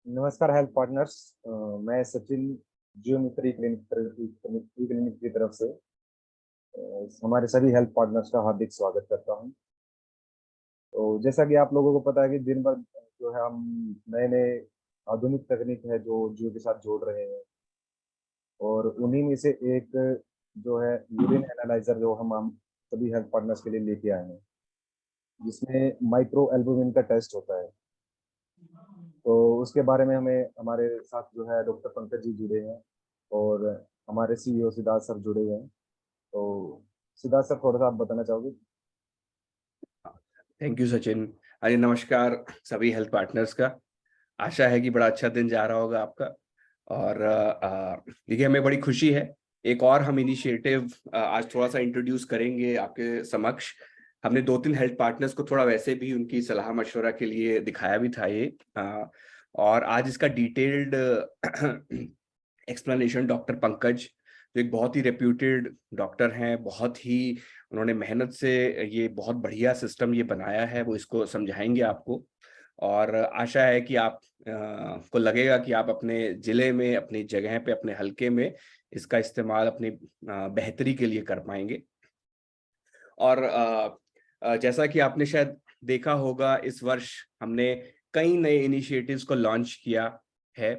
नमस्कार health partners. मैं Sachin geometry clinic की तरफ से हमारे सभी हेल्थ पार्टनर्स का हार्दिक स्वागत करता हूं। तो जैसा कि आप लोगों को पता है कि दिन भर जो है हम नए नए आधुनिक तकनीक है जो जियो के साथ जोड़ रहे हैं, और उन्हीं में से एक जो है यूरिन एनालाइजर जो हम सभी हेल्थ पार्टनर्स के लिए लेके आए हैं, जिसमें माइक्रो एल्बुमिन का टेस्ट होता है। तो उसके बारे में हमें हमारे साथ जो है डॉक्टर पंकज जी जुड़े हैं, और हमारे सीईओ सिद्धार्थ सर जुड़े हुए हैं। तो सिद्धार्थ सर, थोड़ा सा आप बताना चाहोगे? Thank you Sachin. अरे नमस्कार सभी हेल्थ पार्टनर्स का। आशा है कि बड़ा अच्छा दिन जा रहा होगा आपका। और देखिए, हमें बड़ी खुशी है, एक और हम इनिशिएटिव आज थोड़ा सा इंट्रोड्यूस करेंगे आपके समक्ष। हमने 2-3 हेल्थ पार्टनर्स को थोड़ा वैसे भी उनकी सलाह मशवरा के लिए दिखाया भी था ये, और आज इसका डिटेल्ड एक्सप्लेनेशन डॉक्टर पंकज, जो एक बहुत ही रेप्यूटेड डॉक्टर हैं, बहुत ही उन्होंने मेहनत से ये बहुत बढ़िया सिस्टम ये बनाया है, वो इसको समझाएंगे आपको। और आशा है कि आप को लगेगा कि आप अपने जिले में, अपनी जगह पे, अपने हलके में इसका इस्तेमाल अपनी बेहतरी के लिए कर पाएंगे। और जैसा कि आपने शायद देखा होगा, इस वर्ष हमने कई नए इनिशिएटिव्स को लॉन्च किया है।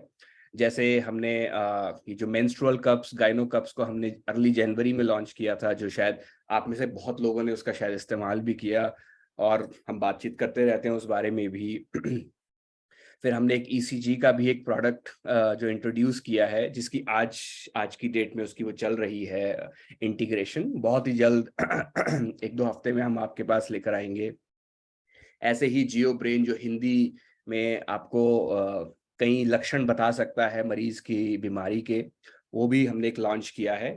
जैसे हमने ये जो मेंस्ट्रुअल कप्स, गाइनो कप्स को हमने अर्ली जनवरी में लॉन्च किया था, जो शायद आप में से बहुत लोगों ने उसका शायद इस्तेमाल भी किया, और हम बातचीत करते रहते हैं उस बारे में भी। फिर हमने एक ईसीजी का भी एक प्रोडक्ट जो इंट्रोड्यूस किया है, जिसकी आज की डेट में उसकी वो चल रही है इंटीग्रेशन। बहुत ही जल्द 1-2 हफ्ते में हम आपके पास लेकर आएंगे। ऐसे ही जियो ब्रेन, जो हिंदी में आपको कई लक्षण बता सकता है मरीज की बीमारी के, वो भी हमने एक लॉन्च किया है,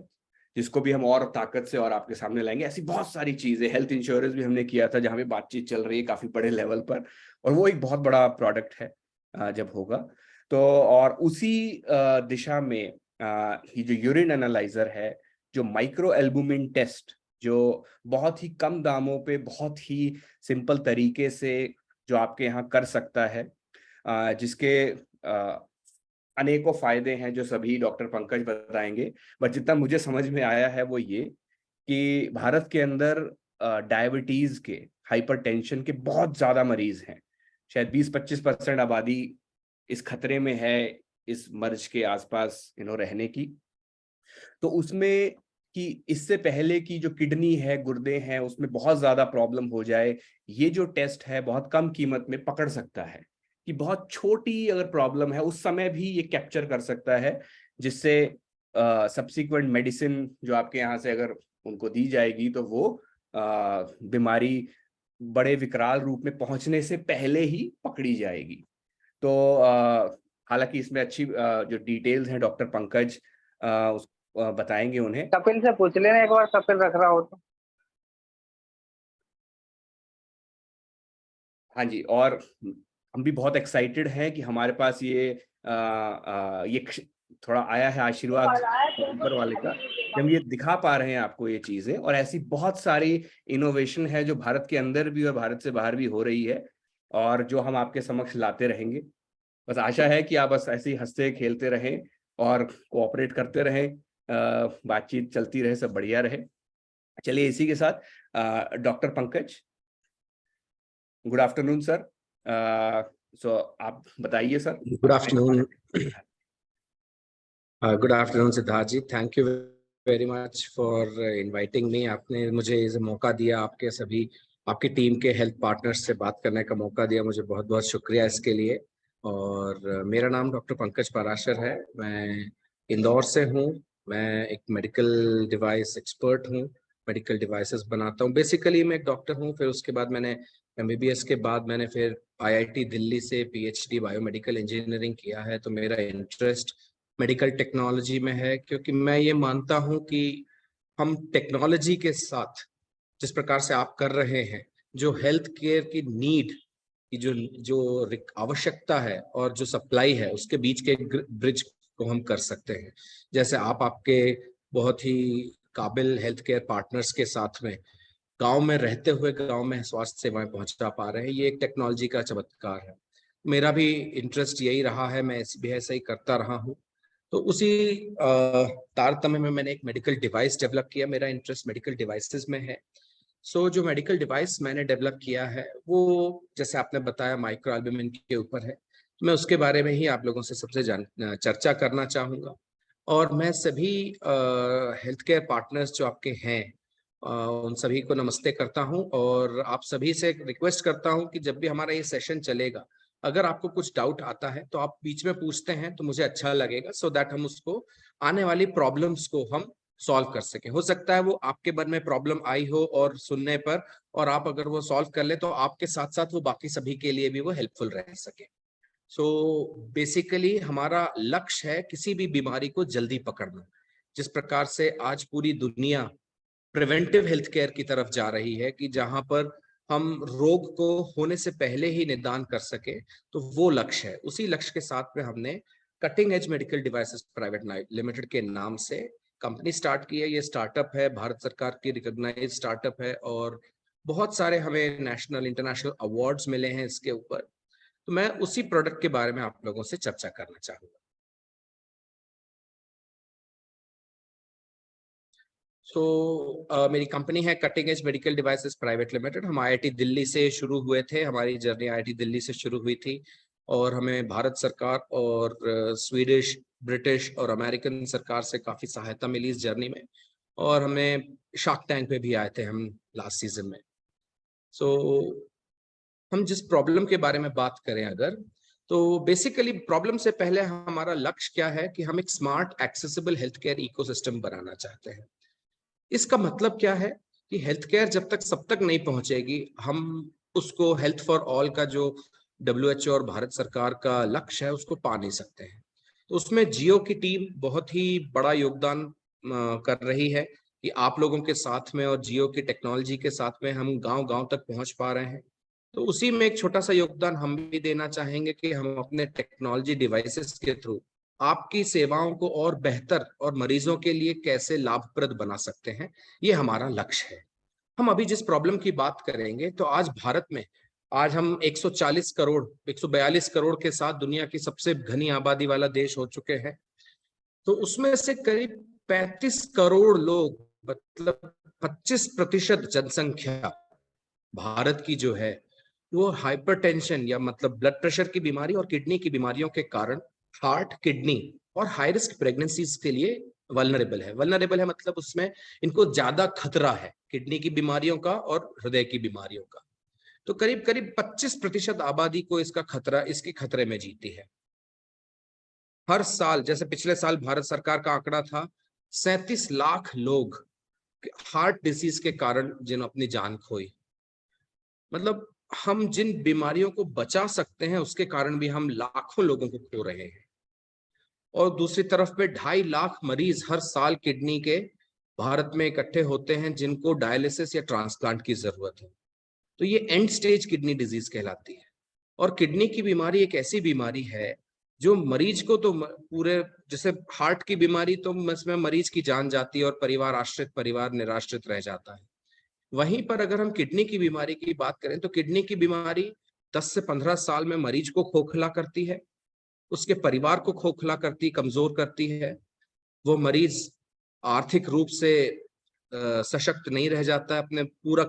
जिसको भी हम और ताकत से और आपके सामने लाएंगे। ऐसी बहुत सारी चीजें, हेल्थ इंश्योरेंस भी हमने किया था, जहां पे बातचीत चल रही है काफी बड़े लेवल पर, और वो एक बहुत बड़ा प्रोडक्ट है जब होगा तो। और उसी दिशा में ये जो यूरिन एनालाइजर है, जो माइक्रो एल्बुमिन टेस्ट, जो बहुत ही कम दामों पे बहुत ही सिंपल तरीके से जो आपके यहाँ कर सकता है, जिसके अनेकों फायदे हैं जो सभी डॉक्टर पंकज बताएंगे। बट जितना मुझे समझ में आया है वो ये, कि भारत के अंदर डायबिटीज के, हाइपरटेंशन के बहुत ज्यादा मरीज हैं। शायद 20-25% आबादी इस खतरे में है इस मर्ज के आसपास रहने की। तो उसमें कि इससे पहले की जो किडनी है, गुर्दे हैं, उसमें बहुत ज्यादा प्रॉब्लम हो जाए, ये जो टेस्ट है बहुत कम कीमत में पकड़ सकता है। कि बहुत छोटी अगर प्रॉब्लम है उस समय भी ये कैप्चर कर सकता है, जिससे सब्सिक्वेंट मेडिसिन जो आपके यहाँ से अगर उनको दी जाएगी, तो वो बीमारी बड़े विकराल रूप में पहुंचने से पहले ही पकड़ी जाएगी। तो हालांकि इसमें अच्छी जो डिटेल्स हैं डॉक्टर पंकज बताएंगे उन्हें। कपिल से पूछ लेना एक बार, कपिल रख रहा हो तो। हाँ जी, और हम भी बहुत एक्साइटेड हैं कि हमारे पास थोड़ा आया है आशीर्वाद ऊपर वाले का, कि हम ये दिखा पा रहे हैं आपको ये चीजें। और ऐसी बहुत सारी इनोवेशन है जो भारत के अंदर भी और भारत से बाहर भी हो रही है, और जो हम आपके समक्ष लाते रहेंगे। बस आशा है कि आप बस ऐसे ही हंसते खेलते रहें और कोऑपरेट करते रहें, बातचीत चलती रहे, सब बढ़िया रहे। चलिए, इसी के साथ doctor Pankaj, good afternoon sir. So आप बताइए sir. Good afternoon. Good afternoon Siddharth ji, thank you very much for inviting me. आपने मुझे इस मौका दिया, आपकी टीम के हेल्थ पार्टनर्स से बात करने का मौका दिया, मुझे बहुत बहुत शुक्रिया इसके लिए। और मेरा नाम डॉक्टर पंकज पाराशर है, मैं इंदौर से हूँ। मैं एक मेडिकल डिवाइस एक्सपर्ट हूँ, मेडिकल डिवाइसेस बनाता हूँ। बेसिकली मैं एक डॉक्टर हूँ, फिर उसके बाद मैंने एमबीबीएस के बाद मैंने फिर आईआईटी दिल्ली से पीएचडी बायोमेडिकल इंजीनियरिंग किया है। तो मेरा इंटरेस्ट मेडिकल टेक्नोलॉजी में है, क्योंकि मैं ये मानता हूं कि हम टेक्नोलॉजी के साथ, जिस प्रकार से आप कर रहे हैं, जो हेल्थ केयर की नीड की जो जो आवश्यकता है और जो सप्लाई है, उसके बीच के ब्रिज को हम कर सकते हैं। जैसे आप आपके बहुत ही काबिल हेल्थ केयर पार्टनर्स के साथ में गांव में रहते हुए गांव में स्वास्थ्य सेवाएं पहुंचा पा रहे हैं, ये एक टेक्नोलॉजी का चमत्कार है। मेरा भी इंटरेस्ट यही रहा है, मैं भी ऐसा ही करता रहा हूँ। तो उसी तारतम्य में मैंने एक मेडिकल डिवाइस डेवलप किया। मेरा इंटरेस्ट मेडिकल डिवाइसेस में है। जो मेडिकल डिवाइस मैंने डेवलप किया है वो, जैसे आपने बताया, माइक्रो एल्ब्यूमिन के ऊपर है। तो मैं उसके बारे में ही आप लोगों से सबसे चर्चा करना चाहूँगा। और मैं सभी हेल्थ केयर पार्टनर्स जो आपके हैं उन सभी को नमस्ते करता हूं, और आप सभी से रिक्वेस्ट करता हूं कि जब भी हमारा ये सेशन चलेगा, अगर आपको कुछ डाउट आता है तो आप बीच में पूछते हैं तो मुझे अच्छा लगेगा, सो दैट हम उसको आने वाली प्रॉब्लम्स को हम सॉल्व कर सके। हो सकता है वो आपके मन में प्रॉब्लम आई हो और सुनने पर, और आप अगर वो सॉल्व कर ले तो आपके साथ साथ वो बाकी सभी के लिए भी वो हेल्पफुल रह सके। बेसिकली हमारा लक्ष्य है किसी भी बीमारी को जल्दी पकड़ना। जिस प्रकार से आज पूरी दुनिया प्रिवेंटिव हेल्थ केयर की तरफ जा रही है, कि जहां पर हम रोग को होने से पहले ही निदान कर सके, तो वो लक्ष्य है। उसी लक्ष्य के साथ में हमने cutting edge medical devices private limited के नाम से कंपनी स्टार्ट की है। ये स्टार्टअप है, भारत सरकार की रिकॉग्नाइज्ड स्टार्टअप है, और बहुत सारे हमें नेशनल इंटरनेशनल अवार्ड्स मिले हैं इसके ऊपर। तो मैं उसी प्रोडक्ट के बारे में आप लोगों से चर्चा करना चाहूंगा। मेरी कंपनी है cutting edge medical devices private limited. हम आईआईटी दिल्ली से शुरू हुए थे, हमारी जर्नी आईआईटी दिल्ली से शुरू हुई थी, और हमें भारत सरकार और स्वीडिश, ब्रिटिश और अमेरिकन सरकार से काफी सहायता मिली इस जर्नी में, और हमें शार्क टैंक पे भी आए थे हम लास्ट सीजन में। हम जिस प्रॉब्लम के बारे में बात करें अगर, तो बेसिकली प्रॉब्लम से पहले हमारा लक्ष्य क्या है कि हम एक smart accessible health care ecosystem बनाना चाहते हैं। इसका मतलब क्या है कि हेल्थ केयर जब तक सब तक नहीं पहुंचेगी, हम उसको हेल्थ फॉर ऑल का जो WHO और भारत सरकार का लक्ष्य है उसको पा नहीं सकते हैं। तो उसमें जियो की टीम बहुत ही बड़ा योगदान कर रही है कि आप लोगों के साथ में और जियो की टेक्नोलॉजी के साथ में हम गांव-गांव तक पहुंच पा रहे हैं। तो उसी में एक छोटा सा योगदान हम भी देना चाहेंगे कि हम अपने टेक्नोलॉजी डिवाइसेस के थ्रू आपकी सेवाओं को और बेहतर और मरीजों के लिए कैसे लाभप्रद बना सकते हैं, ये हमारा लक्ष्य है। हम अभी जिस प्रॉब्लम की बात करेंगे, तो आज भारत में आज हम 140 करोड़ 142 करोड़ के साथ दुनिया की सबसे घनी आबादी वाला देश हो चुके हैं। तो उसमें से करीब 35 करोड़ लोग, मतलब 25% जनसंख्या भारत की जो है, वो हाइपरटेंशन या मतलब ब्लड प्रेशर की बीमारी और किडनी की बीमारियों के कारण हार्ट, किडनी और हाई रिस्क प्रेगनेंसीज के लिए वल्नरेबल है। वल्नरेबल है मतलब उसमें इनको ज्यादा खतरा है किडनी की बीमारियों का और हृदय की बीमारियों का। तो करीब करीब 25% आबादी को इसके खतरे में जीती है। हर साल, जैसे पिछले साल भारत सरकार का आंकड़ा था, 37 लाख लोग हार्ट डिजीज के कारण जिन्होंने अपनी जान खोई। मतलब हम जिन बीमारियों को बचा सकते हैं उसके कारण भी हम लाखों लोगों को खो रहे हैं। और दूसरी तरफ पे 2.5 लाख मरीज हर साल किडनी के भारत में इकट्ठे होते हैं जिनको डायलिसिस या ट्रांसप्लांट की जरूरत है। तो ये एंड स्टेज किडनी डिजीज कहलाती है। और किडनी की बीमारी एक ऐसी बीमारी है जो मरीज को तो पूरे, जैसे हार्ट की बीमारी तो इसमें मरीज की जान जाती है और परिवार निराश्रित रह जाता है। वहीं पर अगर हम किडनी की बीमारी की बात करें, तो किडनी की बीमारी 10 से 15 साल में मरीज को खोखला करती है, उसके परिवार को खोखला करती, कमजोर करती है। वो मरीज आर्थिक रूप से सशक्त नहीं रह जाता है, अपने पूरा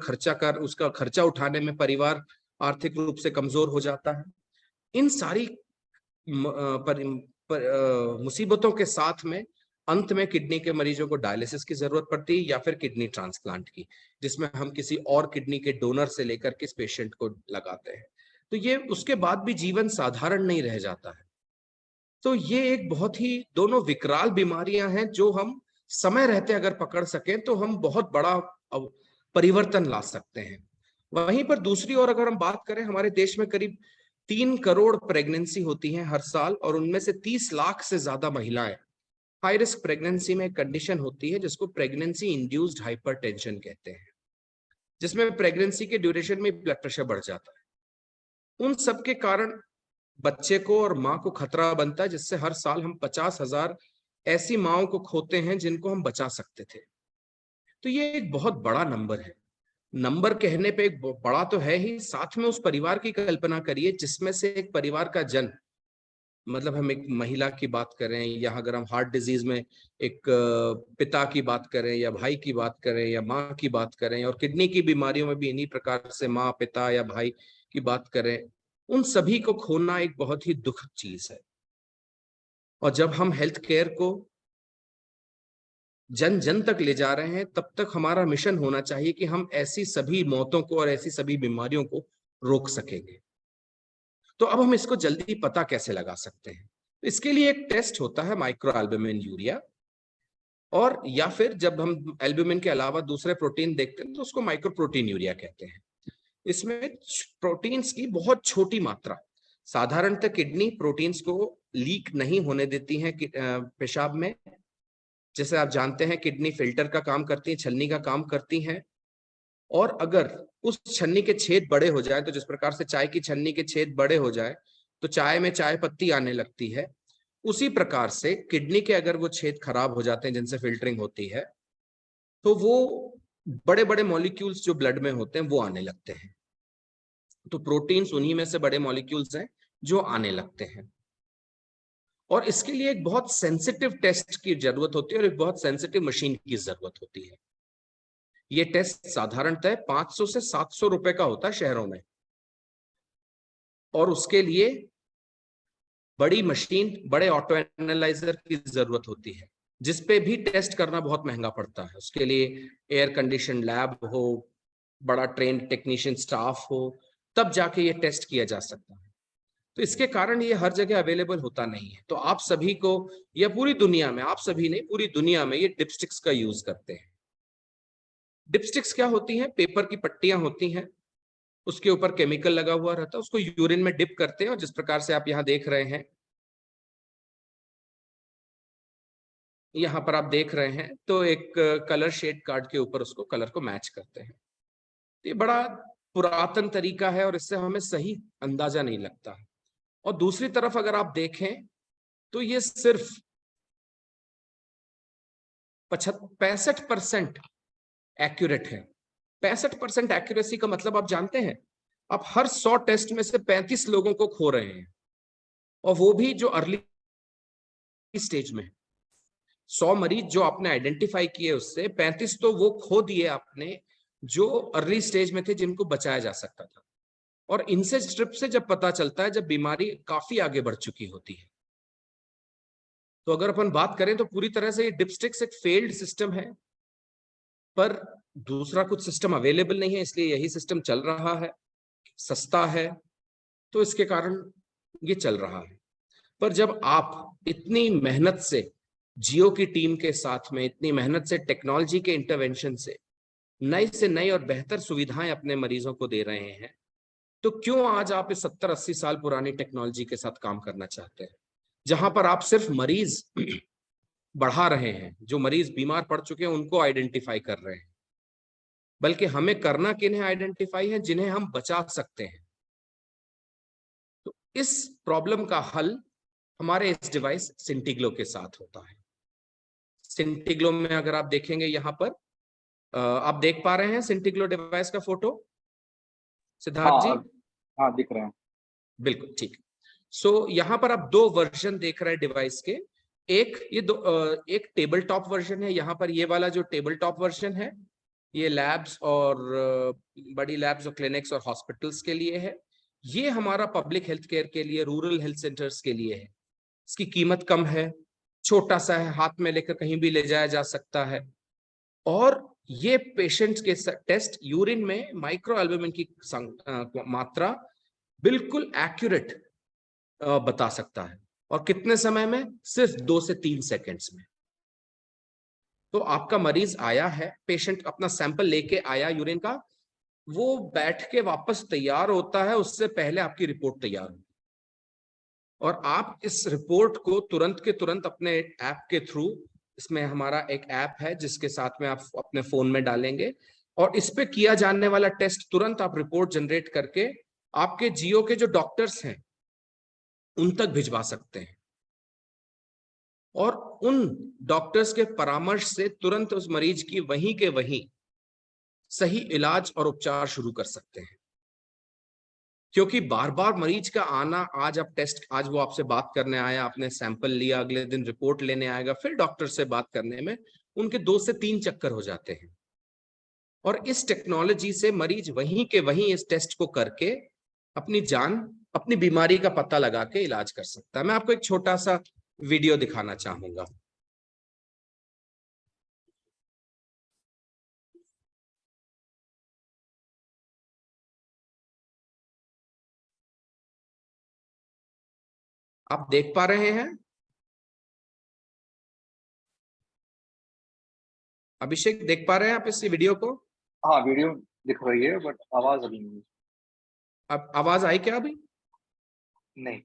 उसका खर्चा उठाने में परिवार आर्थिक रूप से कमजोर हो जाता है। इन सारी मुसीबतों के साथ में अंत में किडनी के मरीजों को डायलिसिस की जरूरत पड़ती है या फिर किडनी ट्रांसप्लांट की, जिसमें हम किसी और किडनी के डोनर से लेकर किस पेशेंट को लगाते हैं। तो ये उसके बाद भी जीवन साधारण नहीं रह जाता है। तो ये एक बहुत ही दोनों विकराल बीमारियां हैं जो हम समय रहते अगर पकड़ सकें तो हम बहुत बड़ा परिवर्तन ला सकते हैं। वहीं पर दूसरी ओर अगर हम बात करें, हमारे देश में करीब 3 करोड़ प्रेगनेंसी होती हैं हर साल, और उनमें से 30 लाख से ज्यादा महिलाएं हाई रिस्क प्रेगनेंसी में एक कंडीशन होती है जिसको प्रेगनेंसी इंड्यूस्ड हाइपरटेंशन कहते हैं, जिसमें प्रेगनेंसी के ड्यूरेशन में ब्लड प्रेशर बढ़ जाता है। उन सब के कारण बच्चे को और माँ को खतरा बनता है, जिससे हर साल हम 50,000 ऐसी माओं को खोते हैं जिनको हम बचा सकते थे। तो ये एक बहुत बड़ा नंबर है। नंबर कहने पे एक बड़ा तो है ही, साथ में उस परिवार की कल्पना करिए जिसमें से एक परिवार का जन्म, मतलब हम एक महिला की बात करें या अगर हम हार्ट डिजीज में एक पिता की बात करें या भाई की बात करें या माँ की बात करें, और किडनी की बीमारियों में भी इन्हीं प्रकार से माँ, पिता या भाई की बात करें, उन सभी को खोना एक बहुत ही दुखद चीज है। और जब हम हेल्थ केयर को जन जन तक ले जा रहे हैं, तब तक हमारा मिशन होना चाहिए कि हम ऐसी सभी मौतों को और ऐसी सभी बीमारियों को रोक सकेंगे। तो अब हम इसको जल्दी पता कैसे लगा सकते हैं? इसके लिए एक टेस्ट होता है माइक्रो एल्ब्यूमिन यूरिया, और या फिर जब हम एल्ब्यूमिन के अलावा दूसरे प्रोटीन देखते हैं तो उसको माइक्रो प्रोटीन यूरिया कहते हैं। इसमें प्रोटीन्स की बहुत छोटी मात्रा, साधारणतः किडनी प्रोटीन्स को लीक नहीं होने देती है पेशाब में। जैसे आप जानते हैं किडनी फिल्टर का काम करती है, छलनी का काम करती है, और अगर उस छन्नी के छेद बड़े हो जाए, तो जिस प्रकार से चाय की छन्नी के छेद बड़े हो जाए तो चाय में चाय पत्ती आने लगती है, उसी प्रकार से किडनी के अगर वो छेद खराब हो जाते हैं जिनसे फिल्टरिंग होती है, तो वो बड़े बड़े मॉलिक्यूल्स जो ब्लड में होते हैं वो आने लगते हैं। तो प्रोटीन्स उन्हीं में से बड़े मॉलिक्यूल्स हैं जो आने लगते हैं। और इसके लिए एक बहुत सेंसिटिव टेस्ट की जरूरत होती है और एक बहुत सेंसिटिव मशीन की जरूरत होती है। ये टेस्ट साधारणतः 500 से 700 रुपए का होता है शहरों में, और उसके लिए बड़ी मशीन, बड़े ऑटो एनालाइजर की जरूरत होती है, जिसपे भी टेस्ट करना बहुत महंगा पड़ता है। उसके लिए एयर कंडीशन लैब हो, बड़ा ट्रेन्ड टेक्नीशियन स्टाफ हो, तब जाके ये टेस्ट किया जा सकता है। तो इसके कारण ये हर जगह अवेलेबल होता नहीं है। तो आप सभी को, या पूरी दुनिया में, आप सभी नहीं पूरी दुनिया में ये डिपस्टिक्स का यूज करते हैं। डिपस्टिक्स क्या होती हैं? पेपर की पट्टियां होती हैं, उसके ऊपर केमिकल लगा हुआ रहता है, उसको यूरिन में डिप करते हैं, और जिस प्रकार से आप यहाँ देख रहे हैं, यहाँ पर आप देख रहे हैं, तो एक कलर शेड कार्ड के ऊपर उसको कलर को मैच करते हैं। ये बड़ा पुरातन तरीका है और इससे हमें सही अंदाजा नहीं लगता है। और दूसरी तरफ अगर आप देखें तो ये सिर्फ 65% एक्यूरेट है। 65% एक्यूरेसी का मतलब आप जानते हैं, आप हर 100 टेस्ट में से 35 लोगों को खो रहे हैं, और वो भी जो अर्ली स्टेज में। 100 मरीज जो आपने आइडेंटिफाई किए, उससे 35 तो वो खो दिए आपने जो अर्ली स्टेज में थे, जिनको बचाया जा सकता था। और इनसे स्ट्रिप से जब पता चलता है जब बीमारी काफी आगे बढ़ चुकी होती है। तो अगर अपन बात करें तो पूरी तरह से ये डिपस्टिक्स एक फेल्ड सिस्टम है, पर दूसरा कुछ सिस्टम अवेलेबल नहीं है, इसलिए यही सिस्टम चल रहा है, सस्ता है, तो इसके कारण ये चल रहा है। पर जब आप इतनी मेहनत से जियो की टीम के साथ में, इतनी मेहनत से टेक्नोलॉजी के इंटरवेंशन से नई से नई और बेहतर सुविधाएं अपने मरीजों को दे रहे हैं, तो क्यों आज आप इस 70-80 साल पुरानी टेक्नोलॉजी के साथ काम करना चाहते हैं, जहां पर आप सिर्फ मरीज बढ़ा रहे हैं, जो मरीज बीमार पड़ चुके हैं उनको आइडेंटिफाई कर रहे हैं, बल्कि हमें करना किन्हें आइडेंटिफाई है, जिन्हें हम बचा सकते हैं। तो इस प्रॉब्लम का हल हमारे इस डिवाइस सिंटीग्लो के साथ होता है। सिंटीग्लो में अगर आप देखेंगे, यहाँ पर आप देख पा रहे हैं सिंटीग्लो डिवाइस का फोटो, सिद्धार्थ जी? हाँ दिख रहे हैं। बिल्कुल ठीक। सो यहाँ पर आप 2 वर्जन देख रहे हैं डिवाइस के। एक एक टेबल टॉप वर्जन है। यहाँ पर ये वाला जो टेबल टॉप वर्जन है, ये लैब्स और बड़ी लैब्स और क्लिनिक्स और हॉस्पिटल्स के लिए है। ये हमारा पब्लिक हेल्थ केयर के लिए, रूरल हेल्थ सेंटर्स के लिए है। इसकी कीमत कम है, छोटा सा है, हाथ में लेकर कहीं भी ले जाया जा सकता है, और ये पेशेंट्स के टेस्ट यूरिन में माइक्रो एल्ब्यूमिन की मात्रा बिल्कुल एक्यूरेट बता सकता है, और कितने समय में? सिर्फ 2 से 3 सेकंड्स में। तो आपका मरीज आया है, पेशेंट अपना सैंपल लेके आया यूरिन का, वो बैठ के वापस तैयार होता है, उससे पहले आपकी रिपोर्ट तैयार होगी, और आप इस रिपोर्ट को तुरंत के तुरंत अपने ऐप के थ्रू, इसमें हमारा एक ऐप है जिसके साथ में आप अपने फोन में डालेंगे, और इस पे किया जाने वाला टेस्ट तुरंत आप रिपोर्ट जनरेट करके आपके जियो के जो डॉक्टर्स हैं उन तक भिजवा सकते हैं, और उन डॉक्टर्स के परामर्श से तुरंत उस मरीज की वहीं के वहीं सही इलाज और उपचार शुरू कर सकते हैं। क्योंकि बार बार मरीज का आना, आज आप टेस्ट, आज वो आपसे बात करने आया, आपने सैंपल लिया, अगले दिन रिपोर्ट लेने आएगा, फिर डॉक्टर से बात करने में उनके 2 से 3 चक्कर हो जाते हैं। और इस टेक्नोलॉजी से मरीज वहीं के वहीं इस टेस्ट को करके अपनी जान, अपनी बीमारी का पता लगा के इलाज कर सकता है। मैं आपको एक छोटा सा वीडियो दिखाना चाहूंगा। आप देख पा रहे हैं? अभिषेक, देख पा रहे हैं आप इस वीडियो को? हाँ, वीडियो दिख रही है बट आवाज अभी नहीं। अब आवाज आई क्या अभी? नहीं।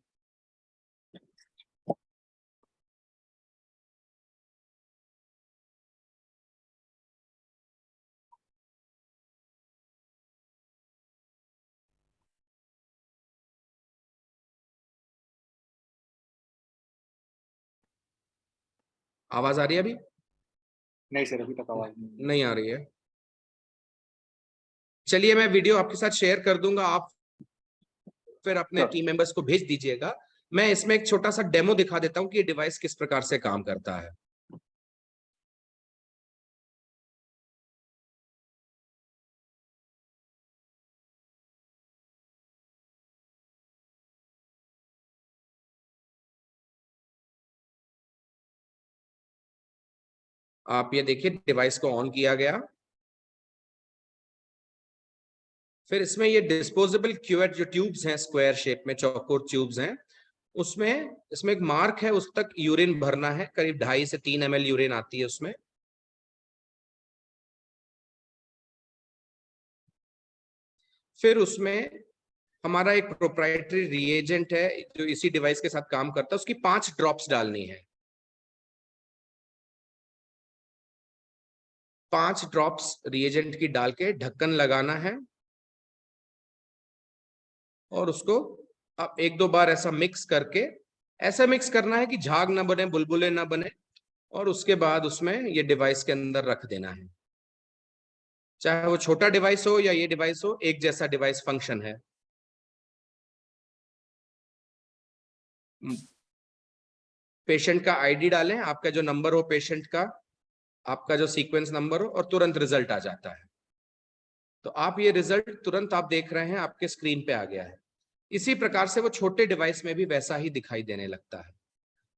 आवाज आ रही है अभी? नहीं सर, अभी तक आवाज नहीं। नहीं आ रही है। चलिए, मैं वीडियो आपके साथ शेयर कर दूंगा, आप फिर अपने टीम मेंबर्स को भेज दीजिएगा। मैं इसमें एक छोटा सा डेमो दिखा देता हूं कि ये डिवाइस किस प्रकार से काम करता है। आप ये देखिए, डिवाइस को ऑन किया गया, फिर इसमें ये डिस्पोजेबल क्यूवेट जो ट्यूब्स हैं, स्क्वायर शेप में चौकोर ट्यूब्स हैं, उसमें इसमें एक मार्क है, उस तक यूरिन भरना है। करीब 2.5 से 3 ml यूरिन आती है उसमें। फिर उसमें हमारा एक प्रोप्राइटरी रिएजेंट है जो इसी डिवाइस के साथ काम करता है, उसकी 5 ड्रॉप्स डालनी है। 5 ड्रॉप्स रिएजेंट की डाल के ढक्कन लगाना है और उसको अब 1-2 बार ऐसा मिक्स करके, ऐसा मिक्स करना है कि झाग ना बने, बुलबुले ना बने, और उसके बाद उसमें ये डिवाइस के अंदर रख देना है। चाहे वो छोटा डिवाइस हो या ये डिवाइस हो, एक जैसा डिवाइस फंक्शन है। पेशेंट का आईडी डालें, आपका जो नंबर हो पेशेंट का, आपका जो सीक्वेंस नंबर हो, और तुरंत रिजल्ट आ जाता है। तो आप ये रिजल्ट तुरंत आप देख रहे हैं, आपके स्क्रीन पे आ गया है। इसी प्रकार से वो छोटे डिवाइस में भी वैसा ही दिखाई देने लगता है।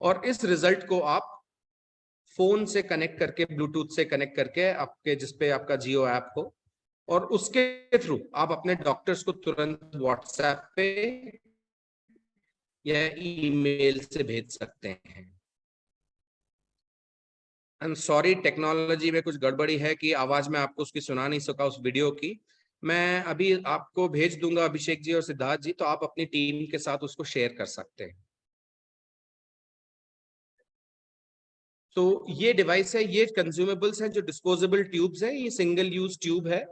और इस रिजल्ट को आप फोन से कनेक्ट करके, ब्लूटूथ से कनेक्ट करके, आपके जिसपे आपका जियो ऐप हो, और उसके थ्रू आप अपने डॉक्टर्स को तुरंत व्हाट्सएप पे या ईमेल से भेज सकते हैं। आई एम सॉरी, टेक्नोलॉजी में कुछ गड़बड़ी है कि आवाज में आपको उसकी सुना नहीं सका उस वीडियो की। मैं अभी आपको भेज दूंगा अभिषेक जी और सिद्धार्थ जी, तो आप अपनी टीम के साथ उसको शेयर कर सकते हैं। तो ये डिवाइस है, ये कंज्यूमेबल्स हैं जो डिस्पोजेबल ट्यूब्स है, ये सिंगल यूज ट्यूब है।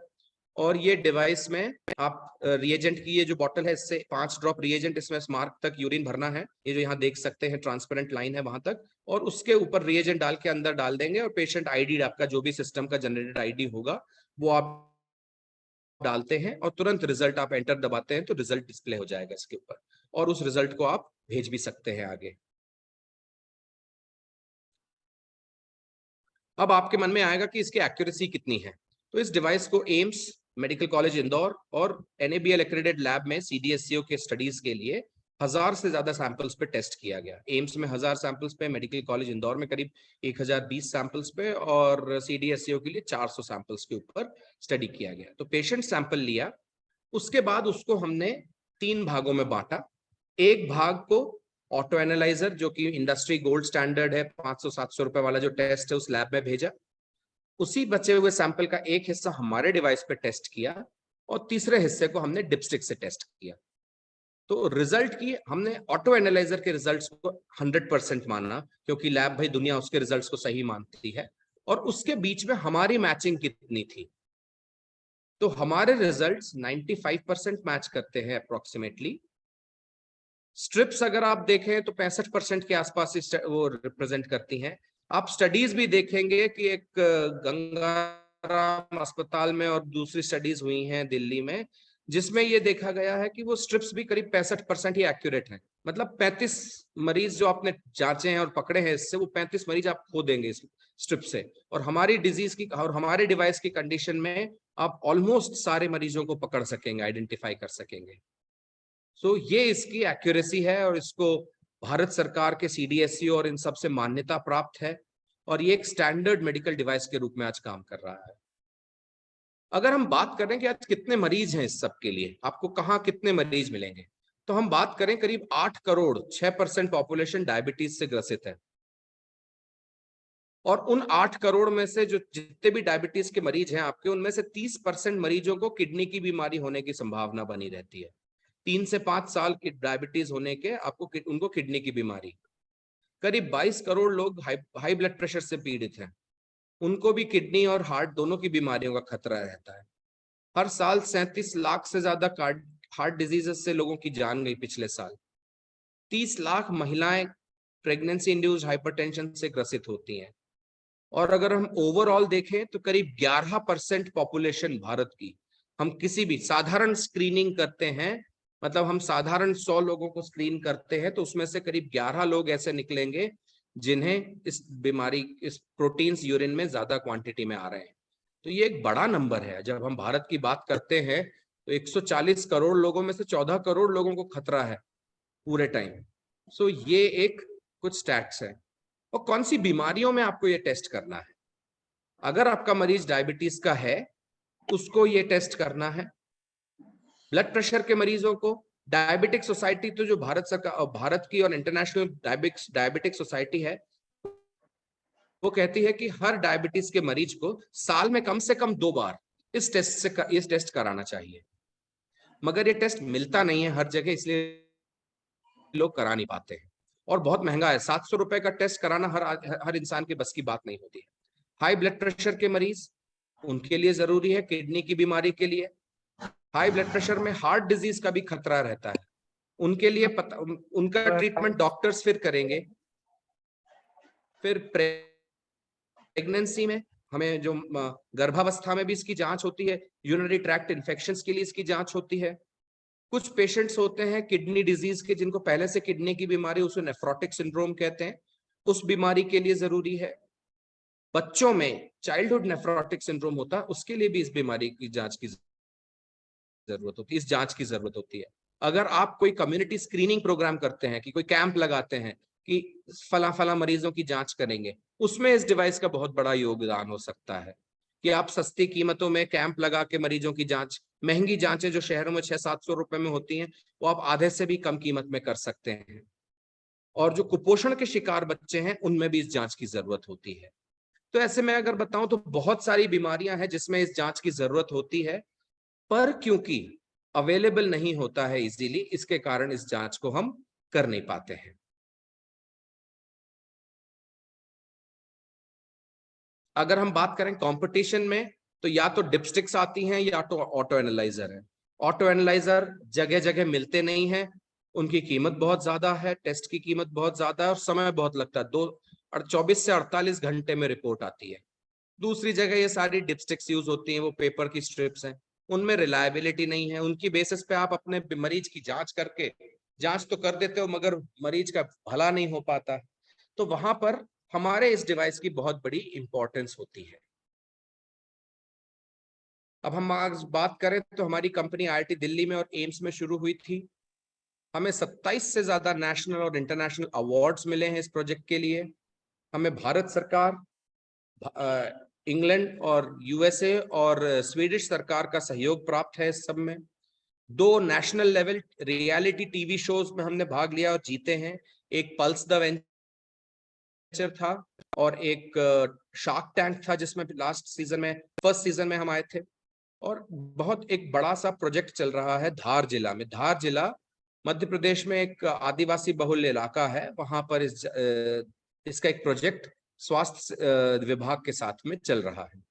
और ये डिवाइस में आप रिएजेंट की ये जो बॉटल है, इससे 5 ड्रॉप रिएजेंट इसमें मार्क तक यूरिन भरना है। ये जो यहाँ देख सकते हैं ट्रांसपेरेंट लाइन है वहां तक, और उसके ऊपर रिएजेंट डाल के अंदर डाल देंगे, और पेशेंट आईडी, आपका जो भी सिस्टम का जनरेटेड आईडी होगा वो आप डालते हैं, और तुरंत रिजल्ट आप एंटर दबाते हैं तो रिजल्ट डिस्प्ले हो जाएगा इसके ऊपर, और उस रिजल्ट को आप भेज भी सकते हैं आगे। अब आपके मन में आएगा कि इसकी एक्यूरेसी कितनी है। तो इस डिवाइस को एम्स मेडिकल कॉलेज इंदौर और NABL एक्रेडिटेड लैब में CDSCO के स्टडीज के लिए 1000 से ज्यादा सैंपल्स पे टेस्ट किया गया। एम्स में 1000 सैंपल्स पे, मेडिकल कॉलेज इंदौर में करीब 1020 सैंपल्स पे, और CDSCO के लिए 400 सैंपल्स के ऊपर स्टडी किया गया। तो पेशेंट सैंपल लिया, उसके बाद उसको हमने 3 भागों में बांटा। एक भाग को ऑटो एनालाइजर, जो कि इंडस्ट्री गोल्ड स्टैंडर्ड है, 500-700 रुपए वाला जो टेस्ट है, उस लैब में भेजा। उसी बचे हुए सैंपल का एक हिस्सा हमारे डिवाइस पे टेस्ट किया, और तीसरे हिस्से को हमने डिपस्टिक से टेस्ट किया। तो रिजल्ट की हमने ऑटो एनालाइजर के रिजल्ट्स को 100% माना, क्योंकि लैब भाई दुनिया उसके रिजल्ट्स को सही मानती है। और उसके बीच में हमारी मैचिंग कितनी थी, तो हमारे रिजल्ट्स 95% मैच करते हैं अप्रोक्सीमेटली। स्ट्रिप्स अगर आप देखें तो 65% के आसपास वो रिप्रेजेंट करती हैं। आप स्टडीज भी देखेंगे कि एक गंगा सासाराम अस्पताल में और दूसरी स्टडीज हुई हैं दिल्ली में, जिसमें ये देखा गया है कि वो स्ट्रिप्स भी करीब 65% ही एक्यूरेट हैं। मतलब 35 मरीज जो आपने जांचे हैं और पकड़े हैं इससे, वो 35 मरीज आप खो देंगे इस स्ट्रिप से। और हमारी डिजीज की और हमारे डिवाइस की कंडीशन में आप ऑलमोस्ट सारे मरीजों को पकड़ सकेंगे, आइडेंटिफाई कर सकेंगे। सो ये इसकी एक्यूरेसी है और इसको भारत सरकार के CDSCO और इन सब से मान्यता प्राप्त है और ये एक स्टैंडर्ड मेडिकल डिवाइस के रूप में आज काम कर रहा है। अगर हम बात करें कि आज कितने मरीज हैं इस सब के लिए, आपको कहाँ कितने मरीज मिलेंगे, तो हम बात करें करीब 8 करोड़ 6% पॉपुलेशन डायबिटीज से ग्रसित है। और उन 8 करोड़ में से जो जितने भी डायबिटीज के मरीज हैं आपके, उनमें से 30% मरीजों को किडनी की बीमारी होने की संभावना बनी रहती है। 3 से 5 साल की डायबिटीज होने के आपको उनको किडनी की बीमारी। करीब 22 करोड़ लोग हाई ब्लड प्रेशर से पीड़ित हैं, उनको भी किडनी और हार्ट दोनों की बीमारियों का खतरा रहता है। हर साल 37 लाख से ज्यादा हार्ट डिजीजेस से लोगों की जान गई पिछले साल। 30 लाख महिलाएं प्रेगनेंसी इंड्यूस्ड हाइपरटेंशन से ग्रसित होती हैं। और अगर हम ओवरऑल देखें तो करीब 11% पॉपुलेशन भारत की, हम किसी भी साधारण स्क्रीनिंग करते हैं, मतलब हम साधारण 100 लोगों को स्क्रीन करते हैं तो उसमें से करीब 11 लोग ऐसे निकलेंगे जिन्हें इस बीमारी, इस प्रोटीन्स यूरिन में ज्यादा क्वांटिटी में आ रहे हैं। तो ये एक बड़ा नंबर है। जब हम भारत की बात करते हैं तो 140 करोड़ लोगों में से 14 करोड़ लोगों को खतरा है पूरे टाइम। सो ये एक कुछ स्टैट्स है। और कौन सी बीमारियों में आपको ये टेस्ट करना है? अगर आपका मरीज डायबिटीज का है उसको ये टेस्ट करना है। ब्लड प्रेशर के मरीजों को डायबिटिक सोसाइटी, तो जो भारत सरकार, भारत की और इंटरनेशनल डायबिटिक सोसाइटी है, वो कहती है कि हर डायबिटीज के मरीज को साल में कम से कम 2 बार इस टेस्ट कराना चाहिए। मगर ये टेस्ट मिलता नहीं है हर जगह, इसलिए लोग करा नहीं पाते हैं और बहुत महंगा है। 700 रुपए का टेस्ट कराना हर इंसान के बस की बात नहीं होती है। हाई ब्लड प्रेशर के मरीज, उनके लिए जरूरी है। किडनी की बीमारी के लिए, हाई ब्लड प्रेशर में हार्ट डिजीज का भी खतरा रहता है, उनके लिए उनका ट्रीटमेंट डॉक्टर्स फिर करेंगे। फिर प्रेगनेंसी में हमें जो गर्भावस्था में भी इसकी जांच होती है, यूरिनरी ट्रैक्ट इन्फेक्शंस के लिए इसकी जांच होती है। कुछ पेशेंट्स होते हैं किडनी डिजीज के, जिनको पहले से किडनी की बीमारी, उसे नेफ्रोटिक सिंड्रोम कहते हैं, उस बीमारी के लिए जरूरी है। बच्चों में चाइल्डहुड नेफ्रोटिक सिंड्रोम होता है, उसके लिए भी इस बीमारी की जांच की जरूरत होती है, इस जांच की जरूरत होती है। अगर आप कोई कम्युनिटी स्क्रीनिंग प्रोग्राम करते हैं कि कोई कैंप लगाते हैं कि फला मरीजों की जांच करेंगे, उसमें इस डिवाइस का बहुत बड़ा योगदान हो सकता है कि आप सस्ती कीमतों में कैंप लगा के मरीजों की जांच, महंगी जांचें जो शहरों में 600-700 रुपए में होती हैं, वो आप आधे से भी कम कीमत में कर सकते हैं। और जो कुपोषण के शिकार बच्चे हैं, उनमें भी इस जांच की जरूरत होती है। तो ऐसे में अगर बताऊं तो बहुत सारी बीमारियां हैं जिसमें इस जांच की जरूरत होती है, पर क्योंकि अवेलेबल नहीं होता है इजीली, इसके कारण इस जांच को हम कर नहीं पाते हैं। अगर हम बात करें कंपटीशन में, तो या तो डिपस्टिक्स आती हैं या तो ऑटो एनालाइजर है। ऑटो एनालाइजर जगह जगह मिलते नहीं हैं, उनकी कीमत बहुत ज्यादा है, टेस्ट की कीमत बहुत ज्यादा है और समय बहुत लगता है। 24 से 48 घंटे में रिपोर्ट आती है। दूसरी जगह ये सारी डिपस्टिक्स यूज होती हैं, वो पेपर की स्ट्रिप्स हैं, उनमें रिलायबिलिटी नहीं है। उनकी बेसिस पे आप अपने मरीज की जांच करके, जांच तो कर देते हो मगर मरीज का भला नहीं हो पाता। तो वहां पर हमारे इस डिवाइस की बहुत बड़ी इंपॉर्टेंस होती है। अब हम बात करें तो हमारी कंपनी IIT दिल्ली में और एम्स में शुरू हुई थी। हमें 27 से ज्यादा नेशनल और इंटरनेशनल अवार्ड्स मिले हैं इस प्रोजेक्ट के लिए। हमें भारत सरकार, इंग्लैंड और USA और स्वीडिश सरकार का सहयोग प्राप्त है इस सब में। 2 national level reality TV shows में हमने भाग लिया और जीते हैं। एक पल्स द वेंचर था और एक शार्क टैंक था, जिसमें लास्ट सीजन में, फर्स्ट सीजन में हम आए थे। और बहुत एक बड़ा सा प्रोजेक्ट चल रहा है धार जिला में। धार जिला मध्य प्रदेश में एक आदिवासी बहुल इलाका है, वहां पर इसका एक प्रोजेक्ट स्वास्थ्य विभाग के साथ में चल रहा है।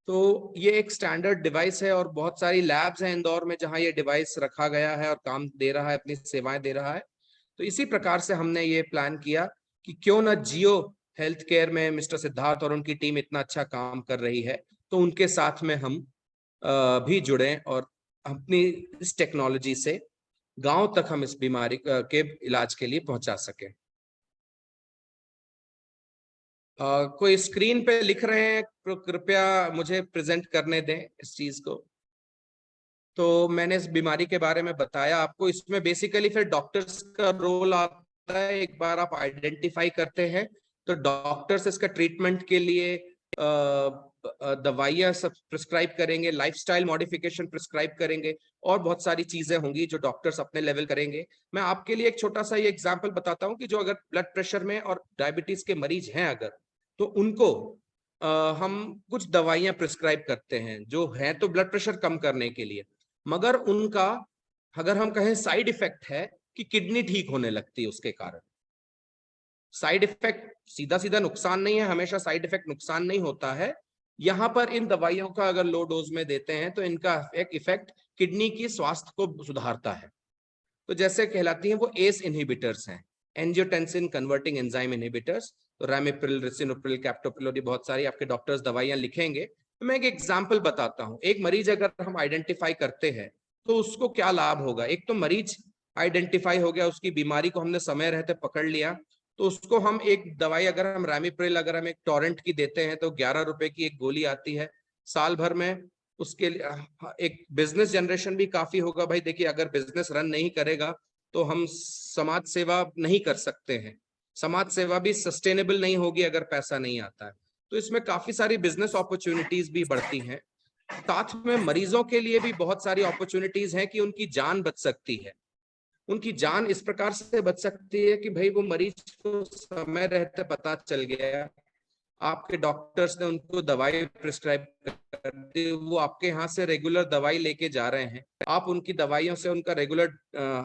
तो ये एक स्टैंडर्ड डिवाइस है और बहुत सारी लैब्स हैं इंदौर में जहां ये डिवाइस रखा गया है और काम दे रहा है, अपनी सेवाएं दे रहा है। तो इसी प्रकार से हमने ये प्लान किया कि क्यों ना जियो हेल्थ केयर में मिस्टर सिद्धार्थ और उनकी टीम इतना अच्छा काम कर रही है, तो उनके साथ में हम भी जुड़े और अपनी इस टेक्नोलॉजी से गांव तक हम इस बीमारी के इलाज के लिए पहुंचा सके। कोई स्क्रीन पे लिख रहे हैं तो कृपया मुझे प्रेजेंट करने दें इस चीज को। तो मैंने इस बीमारी के बारे में बताया आपको। इसमें बेसिकली फिर डॉक्टर्स का रोल आता है। एक बार आप आइडेंटिफाई करते हैं तो डॉक्टर्स इसका ट्रीटमेंट के लिए दवाइयां सब प्रिस्क्राइब करेंगे, लाइफस्टाइल मॉडिफिकेशन प्रिस्क्राइब करेंगे और बहुत सारी चीजें होंगी जो डॉक्टर्स अपने लेवल करेंगे। मैं आपके लिए एक छोटा सा ये एग्जांपल बताता हूं कि जो अगर ब्लड प्रेशर में और डायबिटीज के मरीज हैं अगर, तो उनको हम कुछ दवाइयां प्रिस्क्राइब करते हैं जो है तो ब्लड प्रेशर कम करने के लिए, मगर उनका अगर हम कहें साइड इफेक्ट है कि किडनी ठीक होने लगती है उसके कारण। साइड इफेक्ट सीधा सीधा नुकसान नहीं है, हमेशा साइड इफेक्ट नुकसान नहीं होता है। यहां पर इन दवाइयों का अगर लो डोज में देते हैं तो इनका एक इफेक्ट किडनी की स्वास्थ्य को सुधारता है। तो जैसे कहलाती हैं वो एस इनहिबिटर्स हैं, एंजियोटेंसिन कन्वर्टिंग एंजाइम इनहिबिटर्स। तो रैमिप्रिल, रिसिनोप्रिल, कैप्टोप्रिल, बहुत सारी आपके डॉक्टर्स दवाइयां लिखेंगे। तो मैं एक एग्जाम्पल बताता हूँ। एक मरीज अगर हम आइडेंटिफाई करते हैं तो उसको क्या लाभ होगा। एक तो मरीज आइडेंटिफाई हो गया, उसकी बीमारी को हमने समय रहते पकड़ लिया, तो उसको हम एक दवाई अगर हम रैमिप्रिल अगर हम एक टॉरेंट की देते हैं तो 11 रुपए की एक गोली आती है साल भर में। उसके लिए एक बिजनेस जनरेशन भी काफी होगा। भाई देखिए, अगर बिजनेस रन नहीं करेगा तो हम समाज सेवा नहीं कर सकते हैं। समाज सेवा भी सस्टेनेबल नहीं होगी अगर पैसा नहीं आता है। तो इसमें काफी सारी बिजनेस अपॉर्चुनिटीज भी बढ़ती हैं। साथ में मरीजों के लिए भी बहुत सारी अपॉर्चुनिटीज हैं कि उनकी जान बच सकती है। उनकी जान इस प्रकार से बच सकती है कि भाई वो मरीज को समय रहते पता चल गया, आपके डॉक्टर्स ने उनको दवाई प्रिस्क्राइब कर दी, वो आपके यहाँ से रेगुलर दवाई लेके जा रहे हैं। आप उनकी दवाइयों से उनका रेगुलर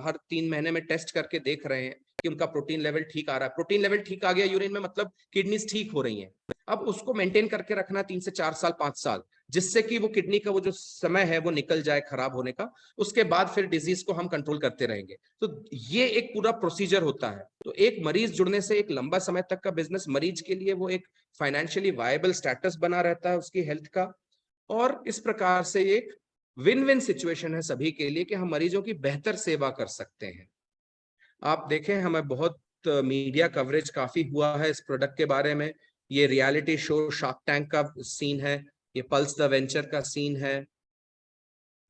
हर 3 महीने में टेस्ट करके देख रहे हैं कि उनका प्रोटीन लेवल ठीक आ रहा है। प्रोटीन लेवल ठीक आ गया यूरिन में, मतलब किडनीज ठीक हो रही हैं। अब उसको मेंटेन करके रखना 3 से 4 साल 5 साल, जिससे कि वो किडनी का वो जो समय है वो निकल जाए खराब होने का। उसके बाद फिर डिजीज को हम कंट्रोल करते रहेंगे। तो ये एक पूरा प्रोसीजर होता है। तो एक मरीज जुड़ने से एक लंबा समय तक का बिजनेस मरीज के लिए वो एक फाइनेंशियली वायबल स्टेटस बना रहता है उसकी हेल्थ का। और इस प्रकार से एक विन विन सिचुएशन है सभी के लिए कि हम मरीजों की बेहतर सेवा कर सकते हैं। आप देखें, हमें बहुत मीडिया कवरेज काफी हुआ है इस प्रोडक्ट के बारे में। ये रियलिटी शो शार्क टैंक का सीन है, ये पल्स द वेंचर का सीन है।